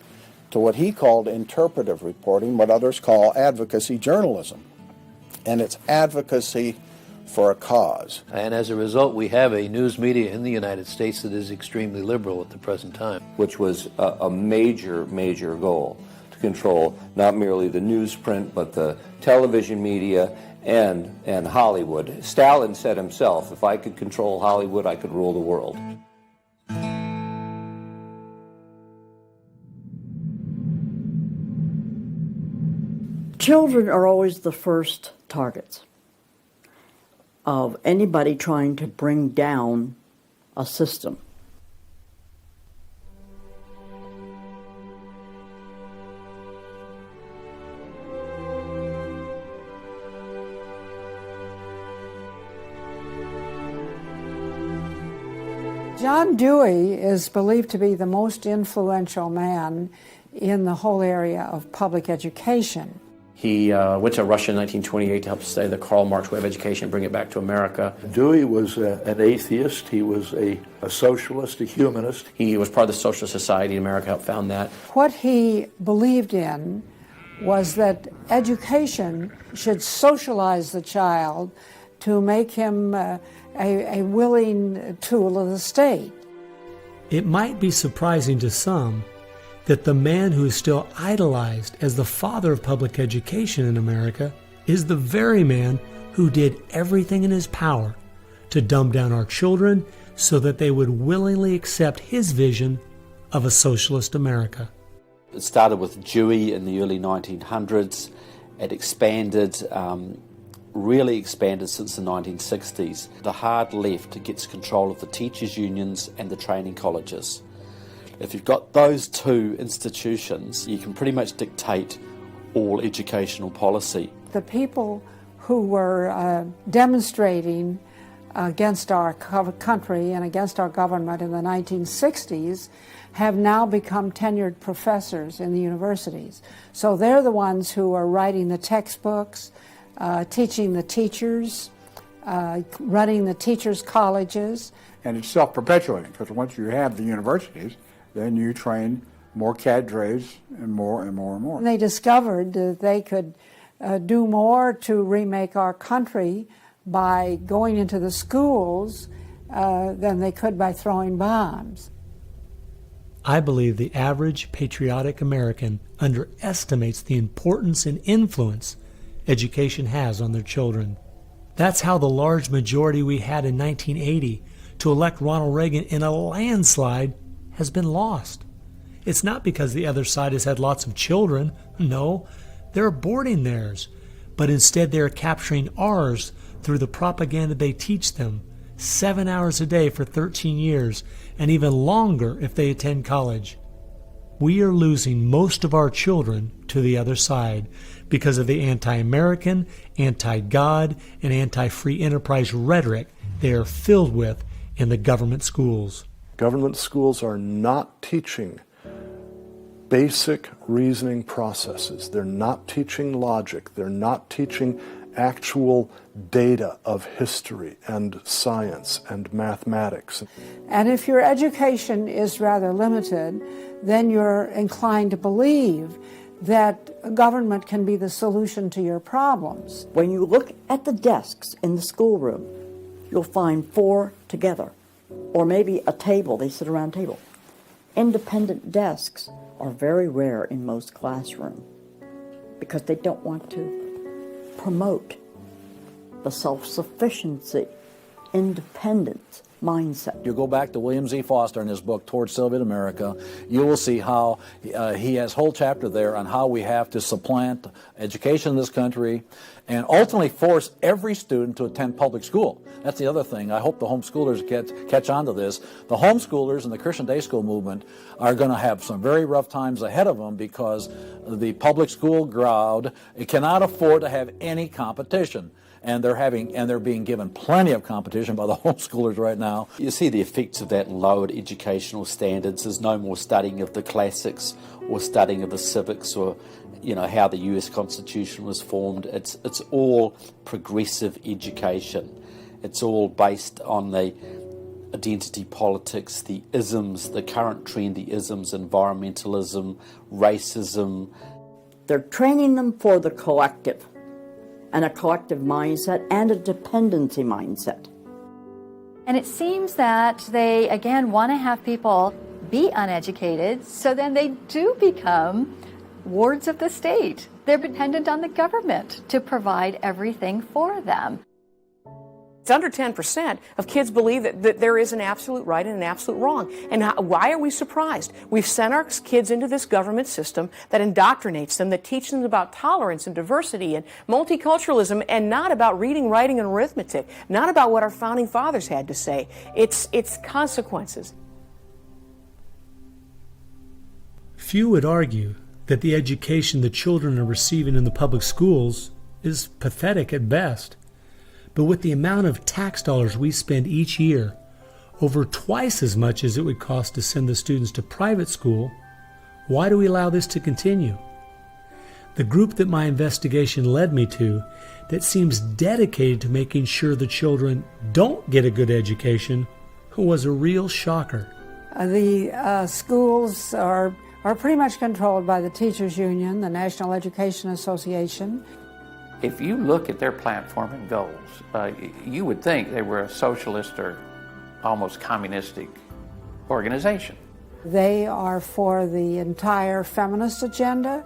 to what he called interpretive reporting, what others call advocacy journalism. And it's advocacy for a cause. And as a result, we have a news media in the United States that is extremely liberal at the present time. Which was a major, major goal, to control not merely the newsprint, but the television media and Hollywood. Stalin said himself, if I could control Hollywood, I could rule the world. Children are always the first targets of anybody trying to bring down a system. John Dewey is believed to be the most influential man in the whole area of public education. He went to Russia in 1928 to help study the Karl Marx way of education and bring it back to America. Dewey was an atheist. He was a socialist, a humanist. He was part of the Socialist Society in America, helped found that. What he believed in was that education should socialize the child to make him a willing tool of the state. It might be surprising to some that the man who is still idolized as the father of public education in America is the very man who did everything in his power to dumb down our children so that they would willingly accept his vision of a socialist America. It started with Dewey in the early 1900s. It expanded, really expanded since the 1960s. The hard left gets control of the teachers' unions and the training colleges. If you've got those two institutions, you can pretty much dictate all educational policy. The people who were demonstrating against our country and against our government in the 1960s have now become tenured professors in the universities. So they're the ones who are writing the textbooks, teaching the teachers, running the teachers' colleges. And it's self-perpetuating, because once you have the universities, then you train more cadres and more and more and more. And they discovered that they could do more to remake our country by going into the schools than they could by throwing bombs. I believe the average patriotic American underestimates the importance and influence education has on their children. That's how the large majority we had in 1980 to elect Ronald Reagan in a landslide has been lost. It's not because the other side has had lots of children. No, they're aborting theirs. But instead they're capturing ours through the propaganda they teach them, 7 hours a day for 13 years, and even longer if they attend college. We are losing most of our children to the other side because of the anti-American, anti-God, and anti-free enterprise rhetoric they are filled with in the government schools. Government schools are not teaching basic reasoning processes. They're not teaching logic. They're not teaching actual data of history and science and mathematics. And if your education is rather limited, then you're inclined to believe that government can be the solution to your problems. When you look at the desks in the schoolroom, you'll find 4 together, or maybe a table, they sit around a table. Independent desks are very rare in most classrooms because they don't want to promote the self-sufficiency, independence mindset. You go back to William Z. Foster in his book, Towards Soviet America, you will see how he has a whole chapter there on how we have to supplant education in this country and ultimately force every student to attend public school. That's the other thing. I hope the homeschoolers catch on to this. The homeschoolers and the Christian day school movement are going to have some very rough times ahead of them because the public school crowd cannot afford to have any competition. And they're being given plenty of competition by the homeschoolers right now. You see the effects of that lowered educational standards. There's no more studying of the classics or studying of the civics, how the US Constitution was formed. It's all progressive education. It's all based on the identity politics, the isms, the current trendy isms, environmentalism, racism. They're training them for the collective, and a collective mindset and a dependency mindset. And it seems that they, again, want to have people be uneducated, so then they do become wards of the state. They're dependent on the government to provide everything for them. It's under 10% of kids believe that there is an absolute right and an absolute wrong. And why are we surprised? We've sent our kids into this government system that indoctrinates them, that teaches them about tolerance and diversity and multiculturalism, and not about reading, writing, and arithmetic, not about what our founding fathers had to say. It's consequences. Few would argue that the education the children are receiving in the public schools is pathetic at best. But with the amount of tax dollars we spend each year, over twice as much as it would cost to send the students to private school, why do we allow this to continue? The group that my investigation led me to, that seems dedicated to making sure the children don't get a good education, was a real shocker. The schools are pretty much controlled by the Teachers Union, the National Education Association. If you look at their platform and goals, you would think they were a socialist or almost communistic organization. They are for the entire feminist agenda,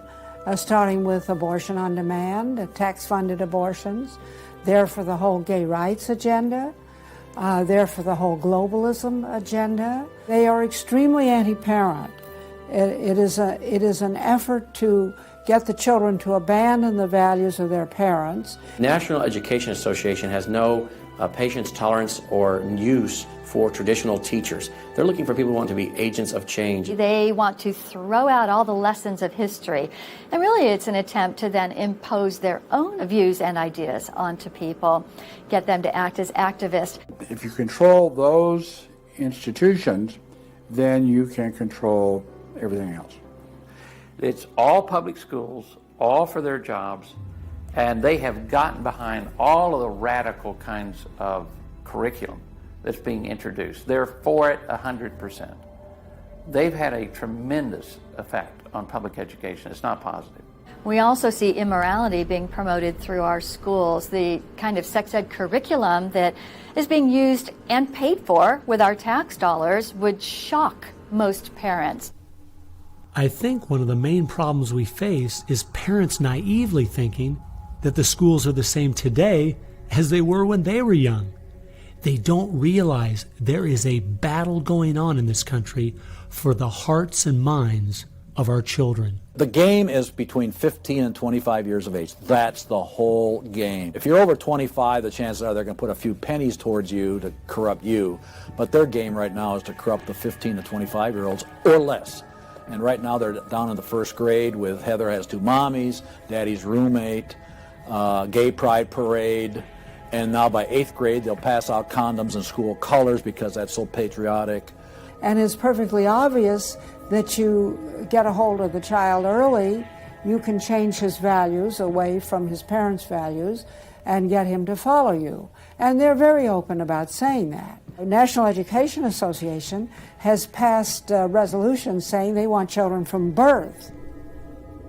starting with abortion on demand, tax-funded abortions. They're for the whole gay rights agenda. They're for the whole globalism agenda. They are extremely anti-parent. It is an effort to get the children to abandon the values of their parents. National Education Association has no patience, tolerance, or use for traditional teachers. They're looking for people who want to be agents of change. They want to throw out all the lessons of history. And really it's an attempt to then impose their own views and ideas onto people, get them to act as activists. If you control those institutions, then you can control everything else. It's all public schools, all for their jobs, and they have gotten behind all of the radical kinds of curriculum that's being introduced. They're for it 100%. They've had a tremendous effect on public education. It's not positive. We also see immorality being promoted through our schools. The kind of sex ed curriculum that is being used and paid for with our tax dollars would shock most parents. I think one of the main problems we face is parents naively thinking that the schools are the same today as they were when they were young. They don't realize there is a battle going on in this country for the hearts and minds of our children. The game is between 15 and 25 years of age. That's the whole game. If you're over 25, the chances are they're going to put a few pennies towards you to corrupt you. But their game right now is to corrupt the 15 to 25-year-olds or less. And right now they're down in the first grade with Heather Has Two Mommies, Daddy's Roommate, Gay Pride Parade, and now by 8th grade they'll pass out condoms in school colors because that's so patriotic. And it's perfectly obvious that you get a hold of the child early, you can change his values away from his parents' values and get him to follow you. And they're very open about saying that. The National Education Association has passed resolutions saying they want children from birth.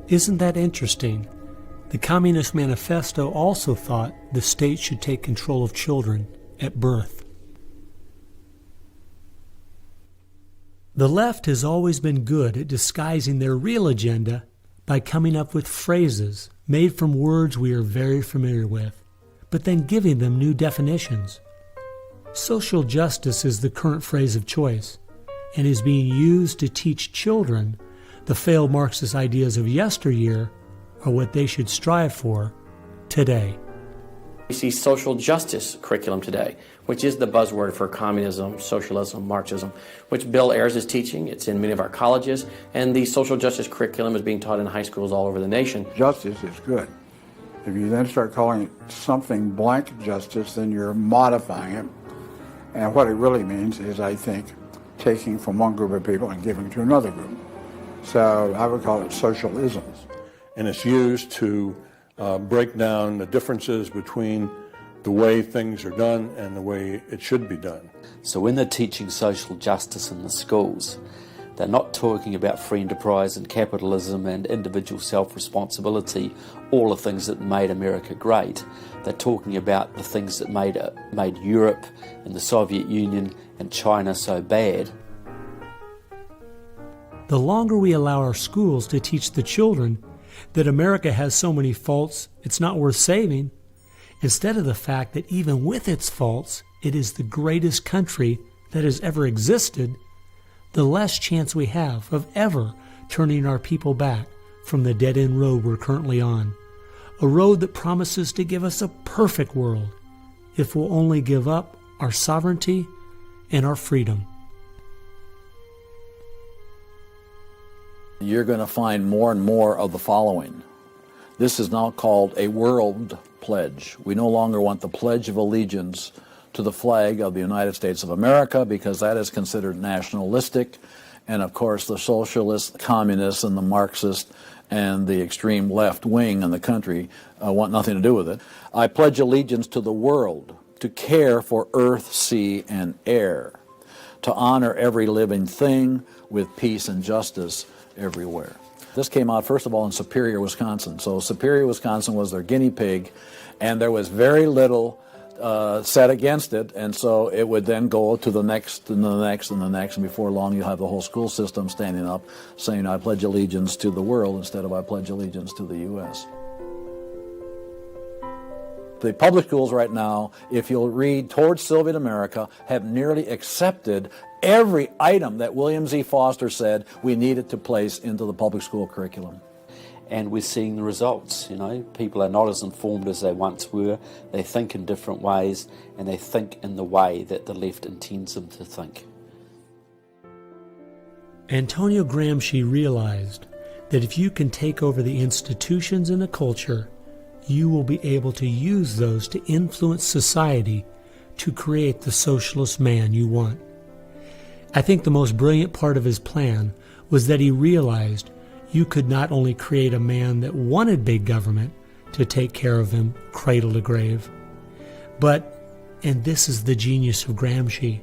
Isn't that interesting? The Communist Manifesto also thought the state should take control of children at birth. The left has always been good at disguising their real agenda by coming up with phrases made from words we are very familiar with, but then giving them new definitions. Social justice is the current phrase of choice and is being used to teach children the failed Marxist ideas of yesteryear are what they should strive for today. We see social justice curriculum today, which is the buzzword for communism, socialism, Marxism, which Bill Ayers is teaching. It's in many of our colleges, and the social justice curriculum is being taught in high schools all over the nation. Justice is good. If you then start calling it something blank justice, then you're modifying it. And what it really means is, I think, taking from one group of people and giving to another group. So I would call it socialisms. and it's used to break down the differences between the way things are done and the way it should be done. So when they're teaching social justice in the schools, they're not talking about free enterprise and capitalism and individual self-responsibility, all the things that made America great. They're talking about the things that made Europe and the Soviet Union and China so bad. The longer we allow our schools to teach the children that America has so many faults it's not worth saving, instead of the fact that even with its faults, it is the greatest country that has ever existed, the less chance we have of ever turning our people back from the dead-end road we're currently on, a road that promises to give us a perfect world if we'll only give up our sovereignty and our freedom. You're going to find more and more of the following. This is now called a world pledge. We no longer want the Pledge of Allegiance to the flag of the United States of America because that is considered nationalistic. And of course the socialists, communists, and the Marxists and the extreme left wing in the country want nothing to do with it. I pledge allegiance to the world, to care for earth, sea, and air, to honor every living thing with peace and justice everywhere. This came out, first of all, in Superior, Wisconsin. So Superior, Wisconsin was their guinea pig, and there was very little said against it, and so it would then go to the next and the next and the next, and before long you'll have the whole school system standing up saying, I pledge allegiance to the world instead of I pledge allegiance to the U.S. The public schools right now, if you'll read Towards Soviet America, have nearly accepted every item that William Z. Foster said we needed to place into the public school curriculum. And we're seeing the results. You know, people are not as informed as they once were. They think in different ways, and they think in the way that the left intends them to think. Antonio Gramsci realized that if you can take over the institutions in a culture, you will be able to use those to influence society to create the socialist man you want. I think the most brilliant part of his plan was that he realized you could not only create a man that wanted big government to take care of him cradle to grave, but, and this is the genius of Gramsci,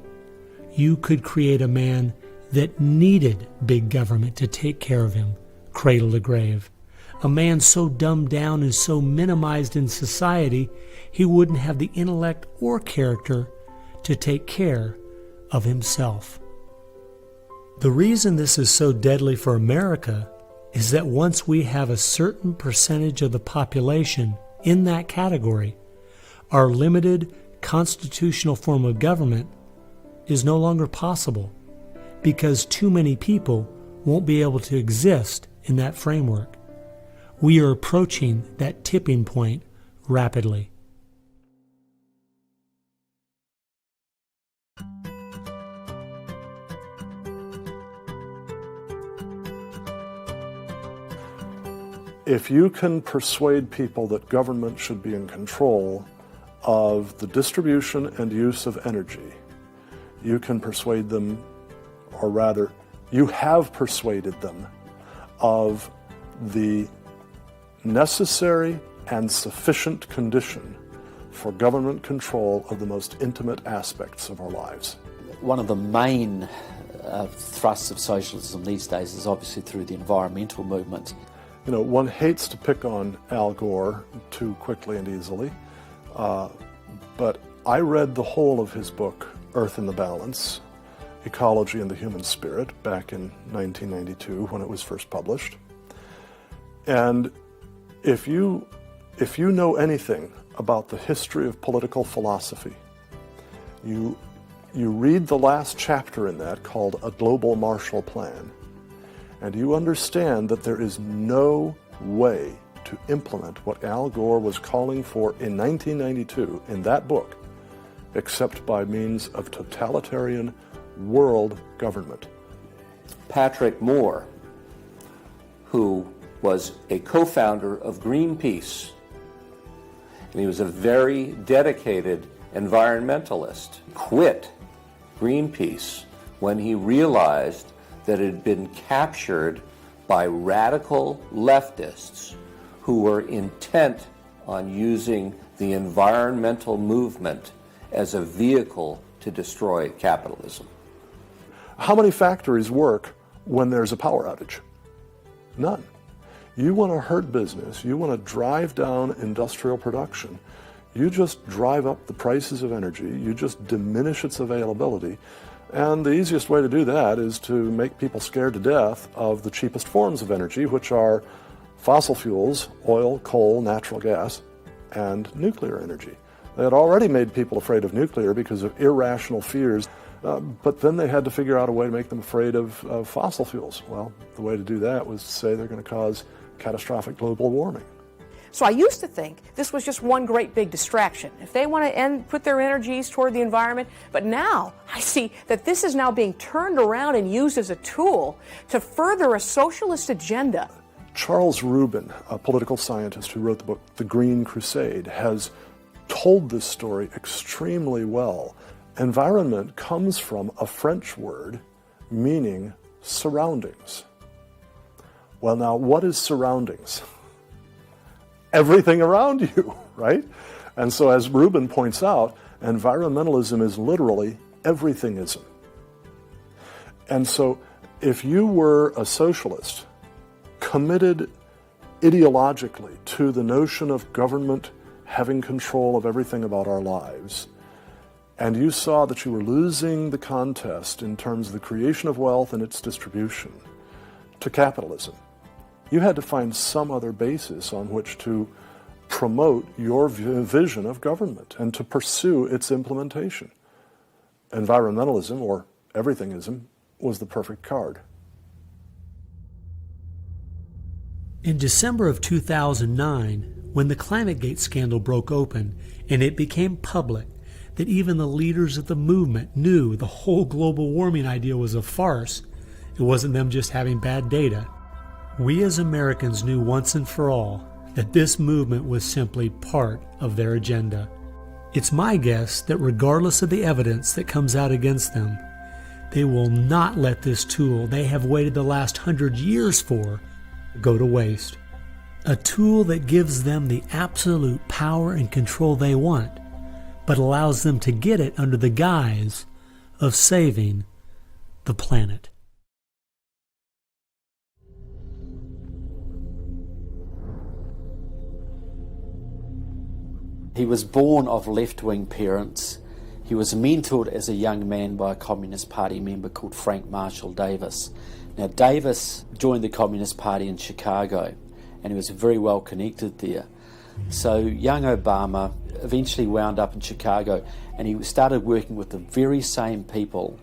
you could create a man that needed big government to take care of him cradle to grave. A man so dumbed down and so minimized in society, he wouldn't have the intellect or character to take care of himself. The reason this is so deadly for America is that once we have a certain percentage of the population in that category, our limited constitutional form of government is no longer possible because too many people won't be able to exist in that framework. We are approaching that tipping point rapidly. If you can persuade people that government should be in control of the distribution and use of energy, you can persuade them, or rather, you have persuaded them of the necessary and sufficient condition for government control of the most intimate aspects of our lives. One of the main thrusts of socialism these days is obviously through the environmental movement. You know, one hates to pick on Al Gore too quickly and easily, but I read the whole of his book, Earth in the Balance, Ecology and the Human Spirit, back in 1992 when it was first published. And if you know anything about the history of political philosophy, you read the last chapter in that called A Global Marshall Plan, and you understand that there is no way to implement what Al Gore was calling for in 1992 in that book except by means of totalitarian world government. Patrick Moore, who was a co-founder of Greenpeace, and he was a very dedicated environmentalist, quit Greenpeace when he realized that it had been captured by radical leftists who were intent on using the environmental movement as a vehicle to destroy capitalism. How many factories work when there's a power outage? None. You want to hurt business, you want to drive down industrial production, you just drive up the prices of energy, you just diminish its availability, and the easiest way to do that is to make people scared to death of the cheapest forms of energy, which are fossil fuels, oil, coal, natural gas, and nuclear energy. They had already made people afraid of nuclear because of irrational fears, but then they had to figure out a way to make them afraid of fossil fuels. Well, the way to do that was to say they're going to cause catastrophic global warming. So I used to think this was just one great big distraction. If they want to put their energies toward the environment, but now I see that this is now being turned around and used as a tool to further a socialist agenda. Charles Rubin, a political scientist who wrote the book The Green Crusade, has told this story extremely well. Environment comes from a French word meaning surroundings. Well, now, what is surroundings? Everything around you, right? And so, as Rubin points out, environmentalism is literally everythingism. And so, if you were a socialist committed ideologically to the notion of government having control of everything about our lives, and you saw that you were losing the contest in terms of the creation of wealth and its distribution to capitalism, you had to find some other basis on which to promote your vision of government and to pursue its implementation. Environmentalism, or everythingism, was the perfect card. In December of 2009, when the ClimateGate scandal broke open and it became public that even the leaders of the movement knew the whole global warming idea was a farce, it wasn't them just having bad data. We as Americans knew once and for all that this movement was simply part of their agenda. It's my guess that regardless of the evidence that comes out against them, they will not let this tool they have waited the last 100 years for go to waste. A tool that gives them the absolute power and control they want, but allows them to get it under the guise of saving the planet. He was born of left-wing parents. He was mentored as a young man by a Communist Party member called Frank Marshall Davis. Now, Davis joined the Communist Party in Chicago, and he was very well connected there. So young Obama eventually wound up in Chicago, and he started working with the very same people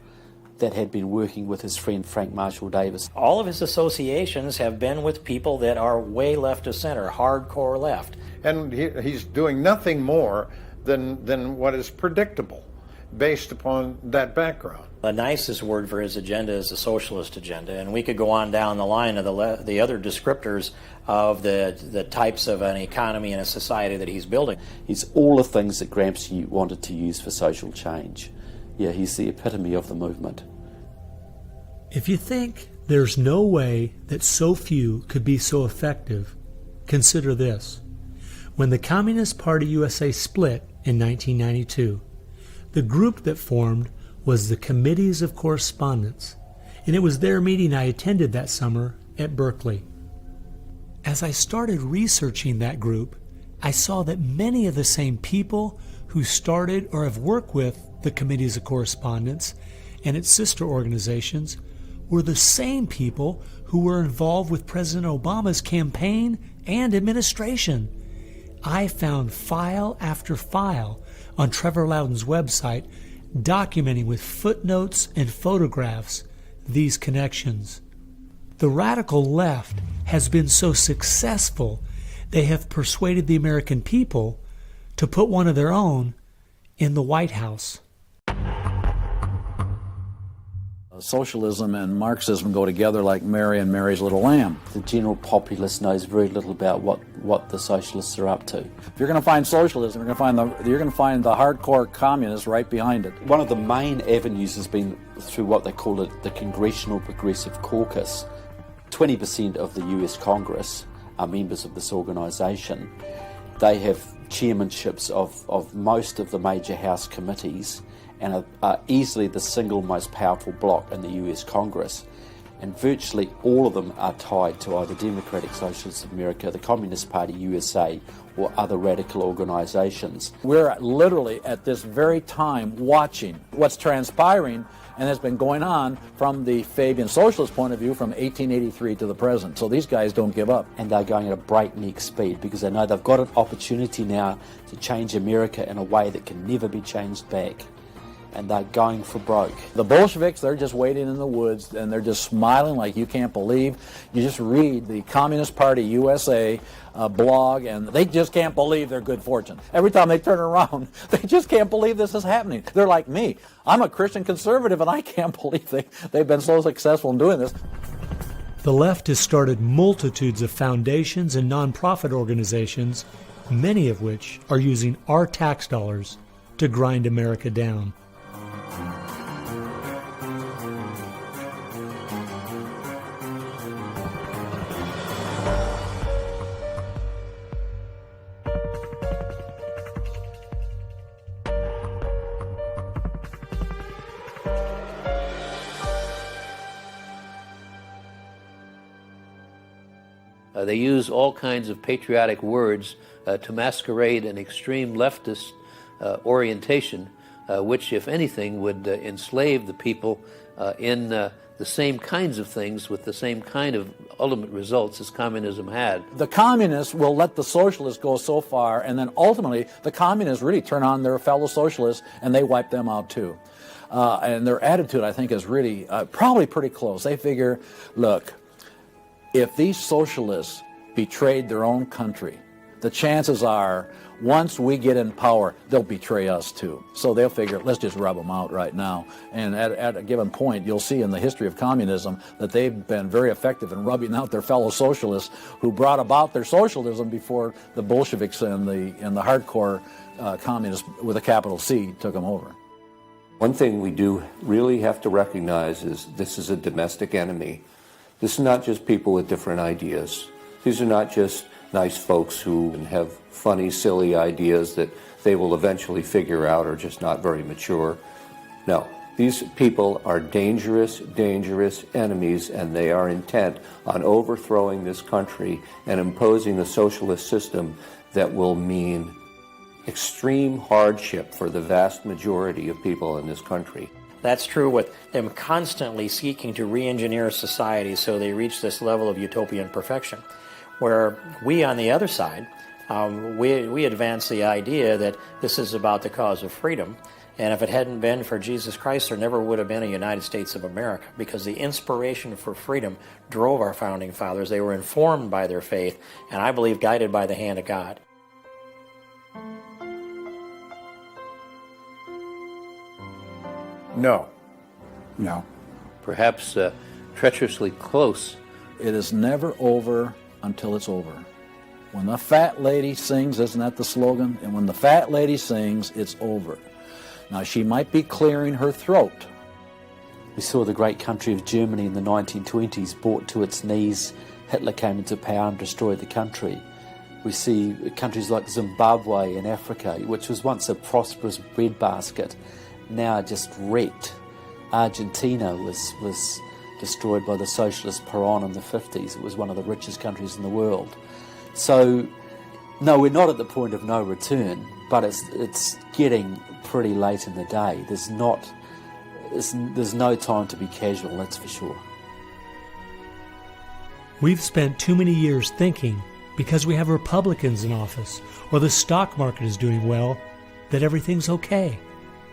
that had been working with his friend Frank Marshall Davis. All of his associations have been with people that are way left of center, hardcore left. And he's doing nothing more than what is predictable based upon that background. The nicest word for his agenda is the socialist agenda, and we could go on down the line of the other descriptors of the types of an economy and a society that he's building. He's all the things that Gramsci wanted to use for social change. Yeah, he's the epitome of the movement. If you think there's no way that so few could be so effective, consider this. When the Communist Party USA split in 1992, the group that formed was the Committees of Correspondence, and it was their meeting I attended that summer at Berkeley. As I started researching that group, I saw that many of the same people who started or have worked with the Committees of Correspondence and its sister organizations were the same people who were involved with President Obama's campaign and administration. I found file after file on Trevor Loudon's website documenting with footnotes and photographs these connections. The radical left has been so successful they have persuaded the American people to put one of their own in the White House. Socialism and Marxism go together like Mary and Mary's little lamb. The general populace knows very little about what the socialists are up to. If you're going to find socialism, you're going to find the hardcore communists right behind it. One of the main avenues has been through what they call the Congressional Progressive Caucus. 20% of the US Congress are members of this organisation. They have chairmanships of most of the major House committees and are easily the single most powerful bloc in the US Congress. And virtually all of them are tied to either Democratic Socialists of America, the Communist Party USA, or other radical organisations. We're literally at this very time watching what's transpiring and has been going on from the Fabian socialist point of view from 1883 to the present. So these guys don't give up. And they're going at a breakneck speed because they know they've got an opportunity now to change America in a way that can never be changed back. And they're going for broke. The Bolsheviks, they're just waiting in the woods and they're just smiling like you can't believe. You just read the Communist Party USA blog and they just can't believe their good fortune. Every time they turn around, they just can't believe this is happening. They're like me. I'm a Christian conservative and I can't believe they've been so successful in doing this. The left has started multitudes of foundations and nonprofit organizations, many of which are using our tax dollars to grind America down. They use all kinds of patriotic words to masquerade an extreme leftist orientation, which, if anything, would enslave the people in the same kinds of things with the same kind of ultimate results as communism had. The communists will let the socialists go so far, and then ultimately the communists really turn on their fellow socialists and they wipe them out too. And their attitude, I think, is really probably pretty close. They figure, look, if these socialists betrayed their own country, the chances are once we get in power, they'll betray us too. So they'll figure, let's just rub them out right now. And at a given point, you'll see in the history of communism that they've been very effective in rubbing out their fellow socialists who brought about their socialism before the Bolsheviks and the hardcore communists with a capital C took them over. One thing we do really have to recognize is this is a domestic enemy. This is not just people with different ideas. These are not just nice folks who have funny, silly ideas that they will eventually figure out are just not very mature. No, these people are dangerous, dangerous enemies, and they are intent on overthrowing this country and imposing a socialist system that will mean extreme hardship for the vast majority of people in this country. That's true with them constantly seeking to re-engineer society so they reach this level of utopian perfection. Where we, on the other side, we advance the idea that this is about the cause of freedom, and if it hadn't been for Jesus Christ, there never would have been a United States of America, because the inspiration for freedom drove our founding fathers. They were informed by their faith, and I believe guided by the hand of God. No. No. Perhaps treacherously close. It is never over until it's over. When the fat lady sings, isn't that the slogan? And when the fat lady sings, it's over. Now, she might be clearing her throat. We saw the great country of Germany in the 1920s brought to its knees. Hitler came into power and destroyed the country. We see countries like Zimbabwe in Africa, which was once a prosperous breadbasket, now just wrecked. Argentina was destroyed by the socialist Perón in the 50s. It was one of the richest countries in the world. So, no, we're not at the point of no return, but it's getting pretty late in the day. There's no time to be casual, that's for sure. We've spent too many years thinking, because we have Republicans in office or the stock market is doing well, that everything's okay.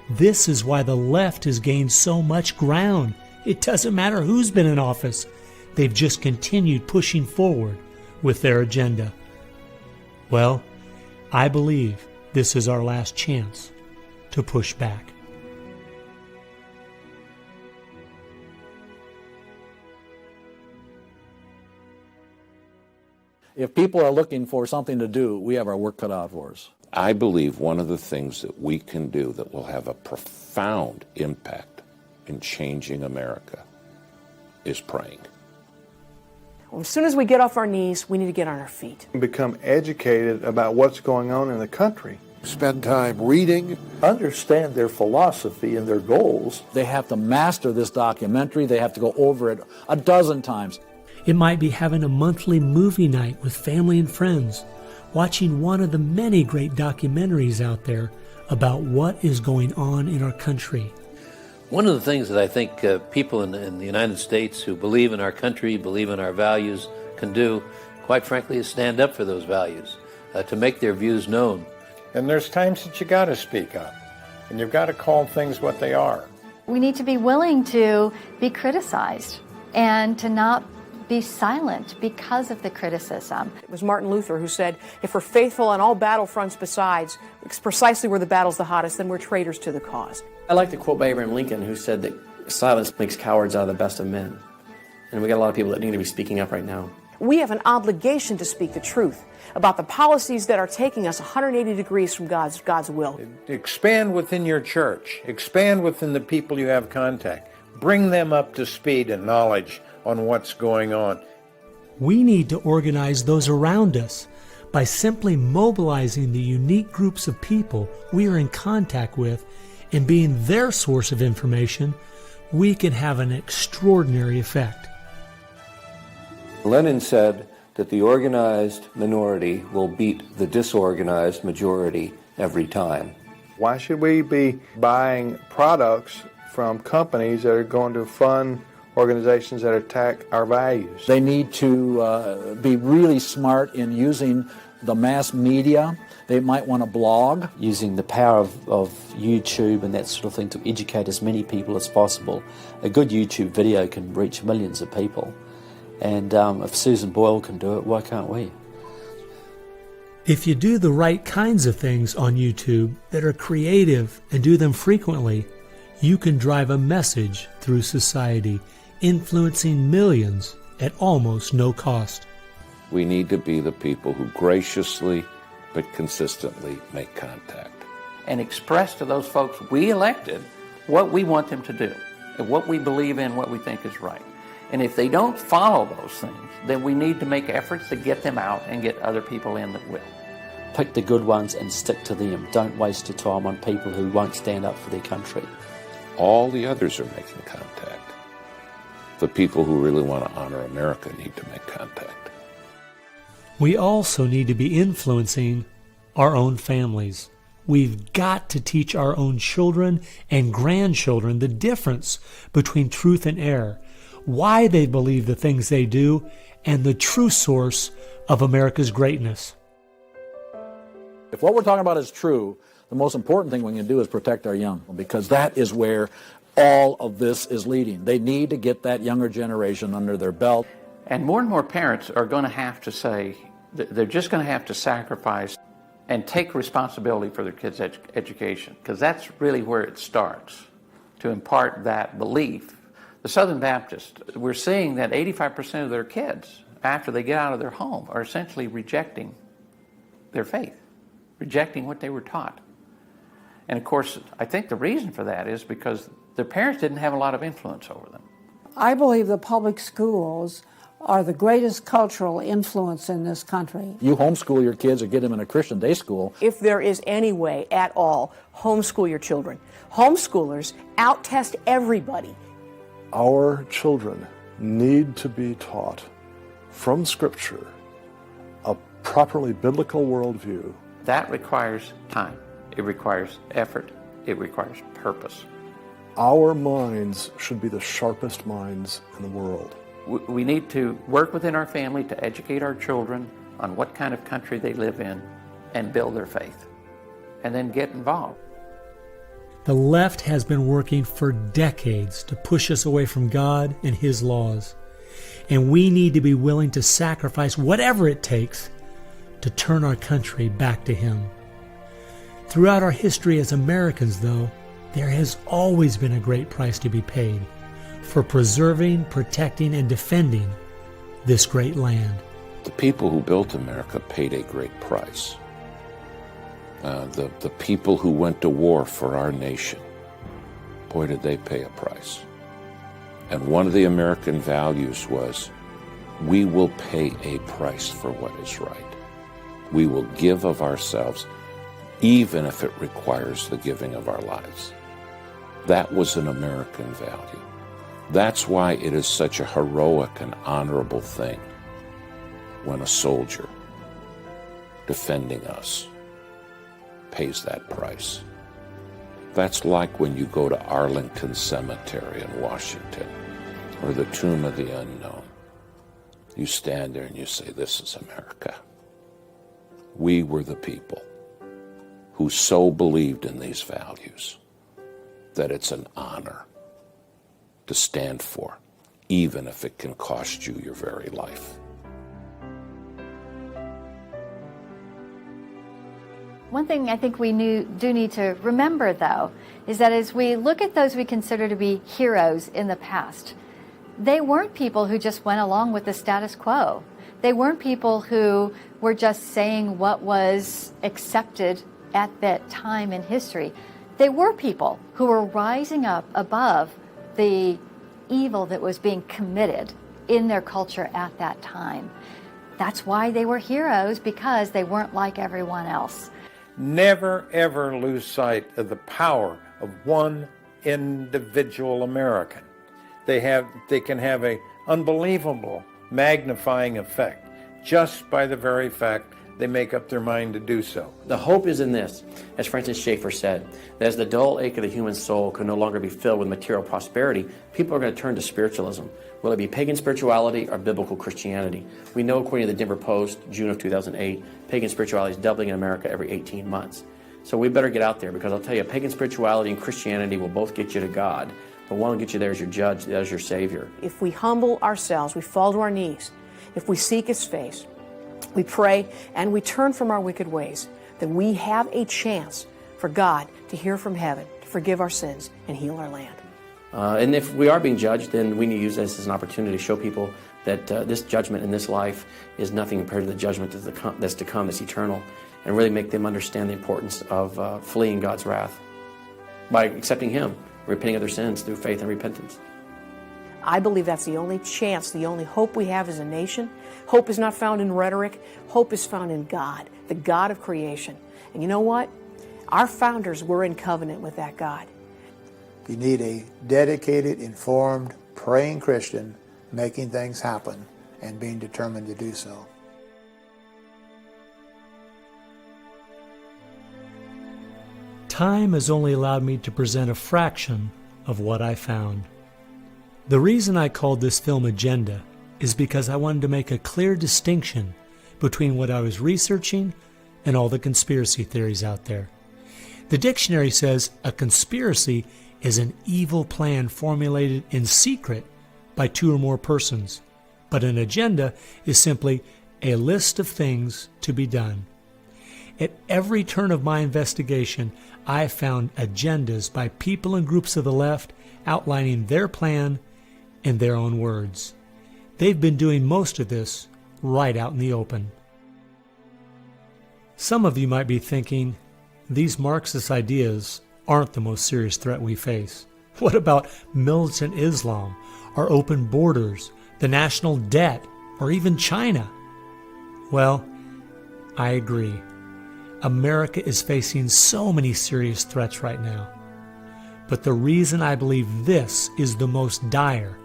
This is why the left has gained so much ground. It doesn't matter who's been in office. They've just continued pushing forward with their agenda. Well, I believe this is our last chance to push back. If people are looking for something to do, we have our work cut out for us. I believe one of the things that we can do that will have a profound impact in changing America is praying. As soon as we get off our knees, we need to get on our feet. Become educated about what's going on in the country. Spend time reading. Understand their philosophy and their goals. They have to master this documentary. They have to go over it a dozen times. It might be having a monthly movie night with family and friends, watching one of the many great documentaries out there about what is going on in our country. One of the things that I think people in the United States who believe in our country, believe in our values, can do, quite frankly, is stand up for those values, to make their views known. And there's times that you got to speak up, and you've got to call things what they are. We need to be willing to be criticized and to not be silent because of the criticism. It was Martin Luther who said, if we're faithful on all battlefronts besides, precisely where the battle's the hottest, then we're traitors to the cause. I like the quote by Abraham Lincoln, who said that silence makes cowards out of the best of men. And we got a lot of people that need to be speaking up right now. We have an obligation to speak the truth about the policies that are taking us 180 degrees from God's will. Expand within your church. Expand within the people you have contact. Bring them up to speed and knowledge on what's going on. We need to organize those around us by simply mobilizing the unique groups of people we are in contact with and being their source of information. We can have an extraordinary effect. Lenin said that the organized minority will beat the disorganized majority every time. Why should we be buying products from companies that are going to fund organizations that attack our values? They need to be really smart in using the mass media. They might want to blog. Using the power of YouTube and that sort of thing to educate as many people as possible. A good YouTube video can reach millions of people. And if Susan Boyle can do it, why can't we? If you do the right kinds of things on YouTube that are creative and do them frequently, you can drive a message through society, influencing millions at almost no cost. We need to be the people who graciously but consistently make contact. And express to those folks we elected what we want them to do, and what we believe in, what we think is right. And if they don't follow those things, then we need to make efforts to get them out and get other people in that will. Pick the good ones and stick to them. Don't waste your time on people who won't stand up for their country. All the others are making contact. The people who really want to honor America need to make contact. We also need to be influencing our own families. We've got to teach our own children and grandchildren the difference between truth and error, why they believe the things they do, and the true source of America's greatness. If what we're talking about is true, the most important thing we can do is protect our young, because that is where all of this is leading. They need to get that younger generation under their belt. And more parents are going to have to say, they're just going to have to sacrifice and take responsibility for their kids' education, because that's really where it starts, to impart that belief. The Southern Baptists, we're seeing that 85% of their kids, after they get out of their home, are essentially rejecting their faith, rejecting what they were taught. And of course, I think the reason for that is because their parents didn't have a lot of influence over them. I believe the public schools are the greatest cultural influence in this country. You homeschool your kids or get them in a Christian day school. If there is any way at all, homeschool your children. Homeschoolers out-test everybody. Our children need to be taught from Scripture a properly biblical worldview. That requires time. It requires effort. It requires purpose. Our minds should be the sharpest minds in the world. We need to work within our family to educate our children on what kind of country they live in and build their faith, and then get involved. The left has been working for decades to push us away from God and His laws, and we need to be willing to sacrifice whatever it takes to turn our country back to Him. Throughout our history as Americans, though, there has always been a great price to be paid for preserving, protecting, and defending this great land. The people who built America paid a great price. The people who went to war for our nation, boy, did they pay a price. And one of the American values was we will pay a price for what is right. We will give of ourselves, even if it requires the giving of our lives. That was an American value. That's why it is such a heroic and honorable thing when a soldier defending us pays that price. That's like when you go to Arlington Cemetery in Washington, or the Tomb of the Unknown. You stand there and you say, this is America. We were the people who so believed in these values that it's an honor to stand for, even if it can cost you your very life. One thing I think we do need to remember, though, is that as we look at those we consider to be heroes in the past, they weren't people who just went along with the status quo. They weren't people who were just saying what was accepted at that time in history. They were people who were rising up above the evil that was being committed in their culture at that time. That's why they were heroes, because they weren't like everyone else. Never, ever lose sight of the power of one individual American. They can have an unbelievable magnifying effect just by the very fact they make up their mind to do so. The hope is in this, as Francis Schaeffer said, that as the dull ache of the human soul can no longer be filled with material prosperity, people are going to turn to spiritualism. Will it be pagan spirituality or biblical Christianity? We know, according to the Denver Post, June of 2008, pagan spirituality is doubling in America every 18 months. So we better get out there, because I'll tell you, pagan spirituality and Christianity will both get you to God, but one will get you there as your judge, as your Savior. If we humble ourselves, we fall to our knees, if we seek His face, we pray, and we turn from our wicked ways, then we have a chance for God to hear from heaven, to forgive our sins, and heal our land. And if we are being judged, then we need to use this as an opportunity to show people that this judgment in this life is nothing compared to the judgment that's to come, that's eternal, and really make them understand the importance of fleeing God's wrath by accepting Him, repenting of their sins through faith and repentance. I believe that's the only chance, the only hope we have as a nation. Hope is not found in rhetoric. Hope is found in God, the God of creation. And you know what? Our founders were in covenant with that God. You need a dedicated, informed, praying Christian making things happen and being determined to do so. Time has only allowed me to present a fraction of what I found. The reason I called this film Agenda is because I wanted to make a clear distinction between what I was researching and all the conspiracy theories out there. The dictionary says a conspiracy is an evil plan formulated in secret by two or more persons, but an agenda is simply a list of things to be done. At every turn of my investigation, I found agendas by people and groups of the left outlining their plan in their own words. They've been doing most of this right out in the open. Some of you might be thinking, these Marxist ideas aren't the most serious threat we face. What about militant Islam, our open borders, the national debt, or even China? Well, I agree. America is facing so many serious threats right now. But the reason I believe this is the most dire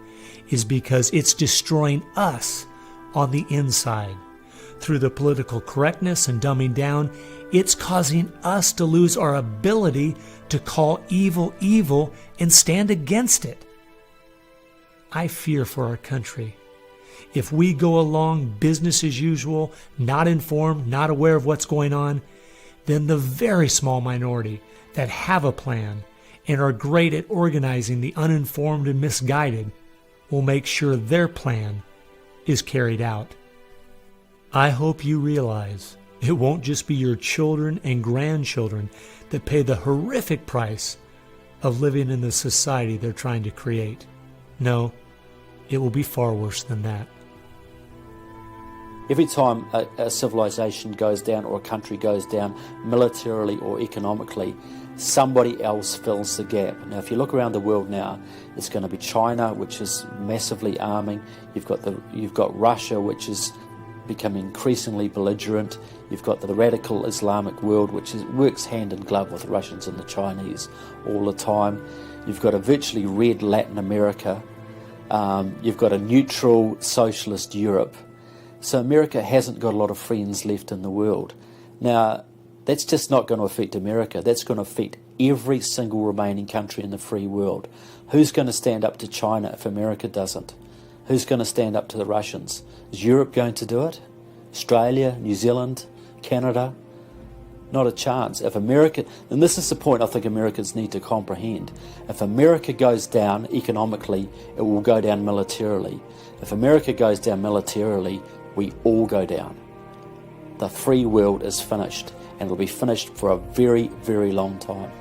is because it's destroying us on the inside. Through the political correctness and dumbing down, it's causing us to lose our ability to call evil evil and stand against it. I fear for our country. If we go along business as usual, not informed, not aware of what's going on, then the very small minority that have a plan and are great at organizing the uninformed and misguided will make sure their plan is carried out. I hope you realize it won't just be your children and grandchildren that pay the horrific price of living in the society they're trying to create. No, it will be far worse than that. Every time a civilization goes down or a country goes down militarily or economically, somebody else fills the gap. Now, if you look around the world now, it's going to be China, which is massively arming. You've got Russia, which is becoming increasingly belligerent. You've got the radical Islamic world, which works hand in glove with the Russians and the Chinese all the time. You've got a virtually red Latin America. You've got a neutral socialist Europe. So America hasn't got a lot of friends left in the world. Now, that's just not going to affect America. That's going to affect every single remaining country in the free world. Who's going to stand up to China if America doesn't? Who's going to stand up to the Russians? Is Europe going to do it? Australia, New Zealand, Canada? Not a chance. If America, and this is the point I think Americans need to comprehend, if America goes down economically, it will go down militarily. If America goes down militarily, we all go down. The free world is finished, and it will be finished for a very, very long time.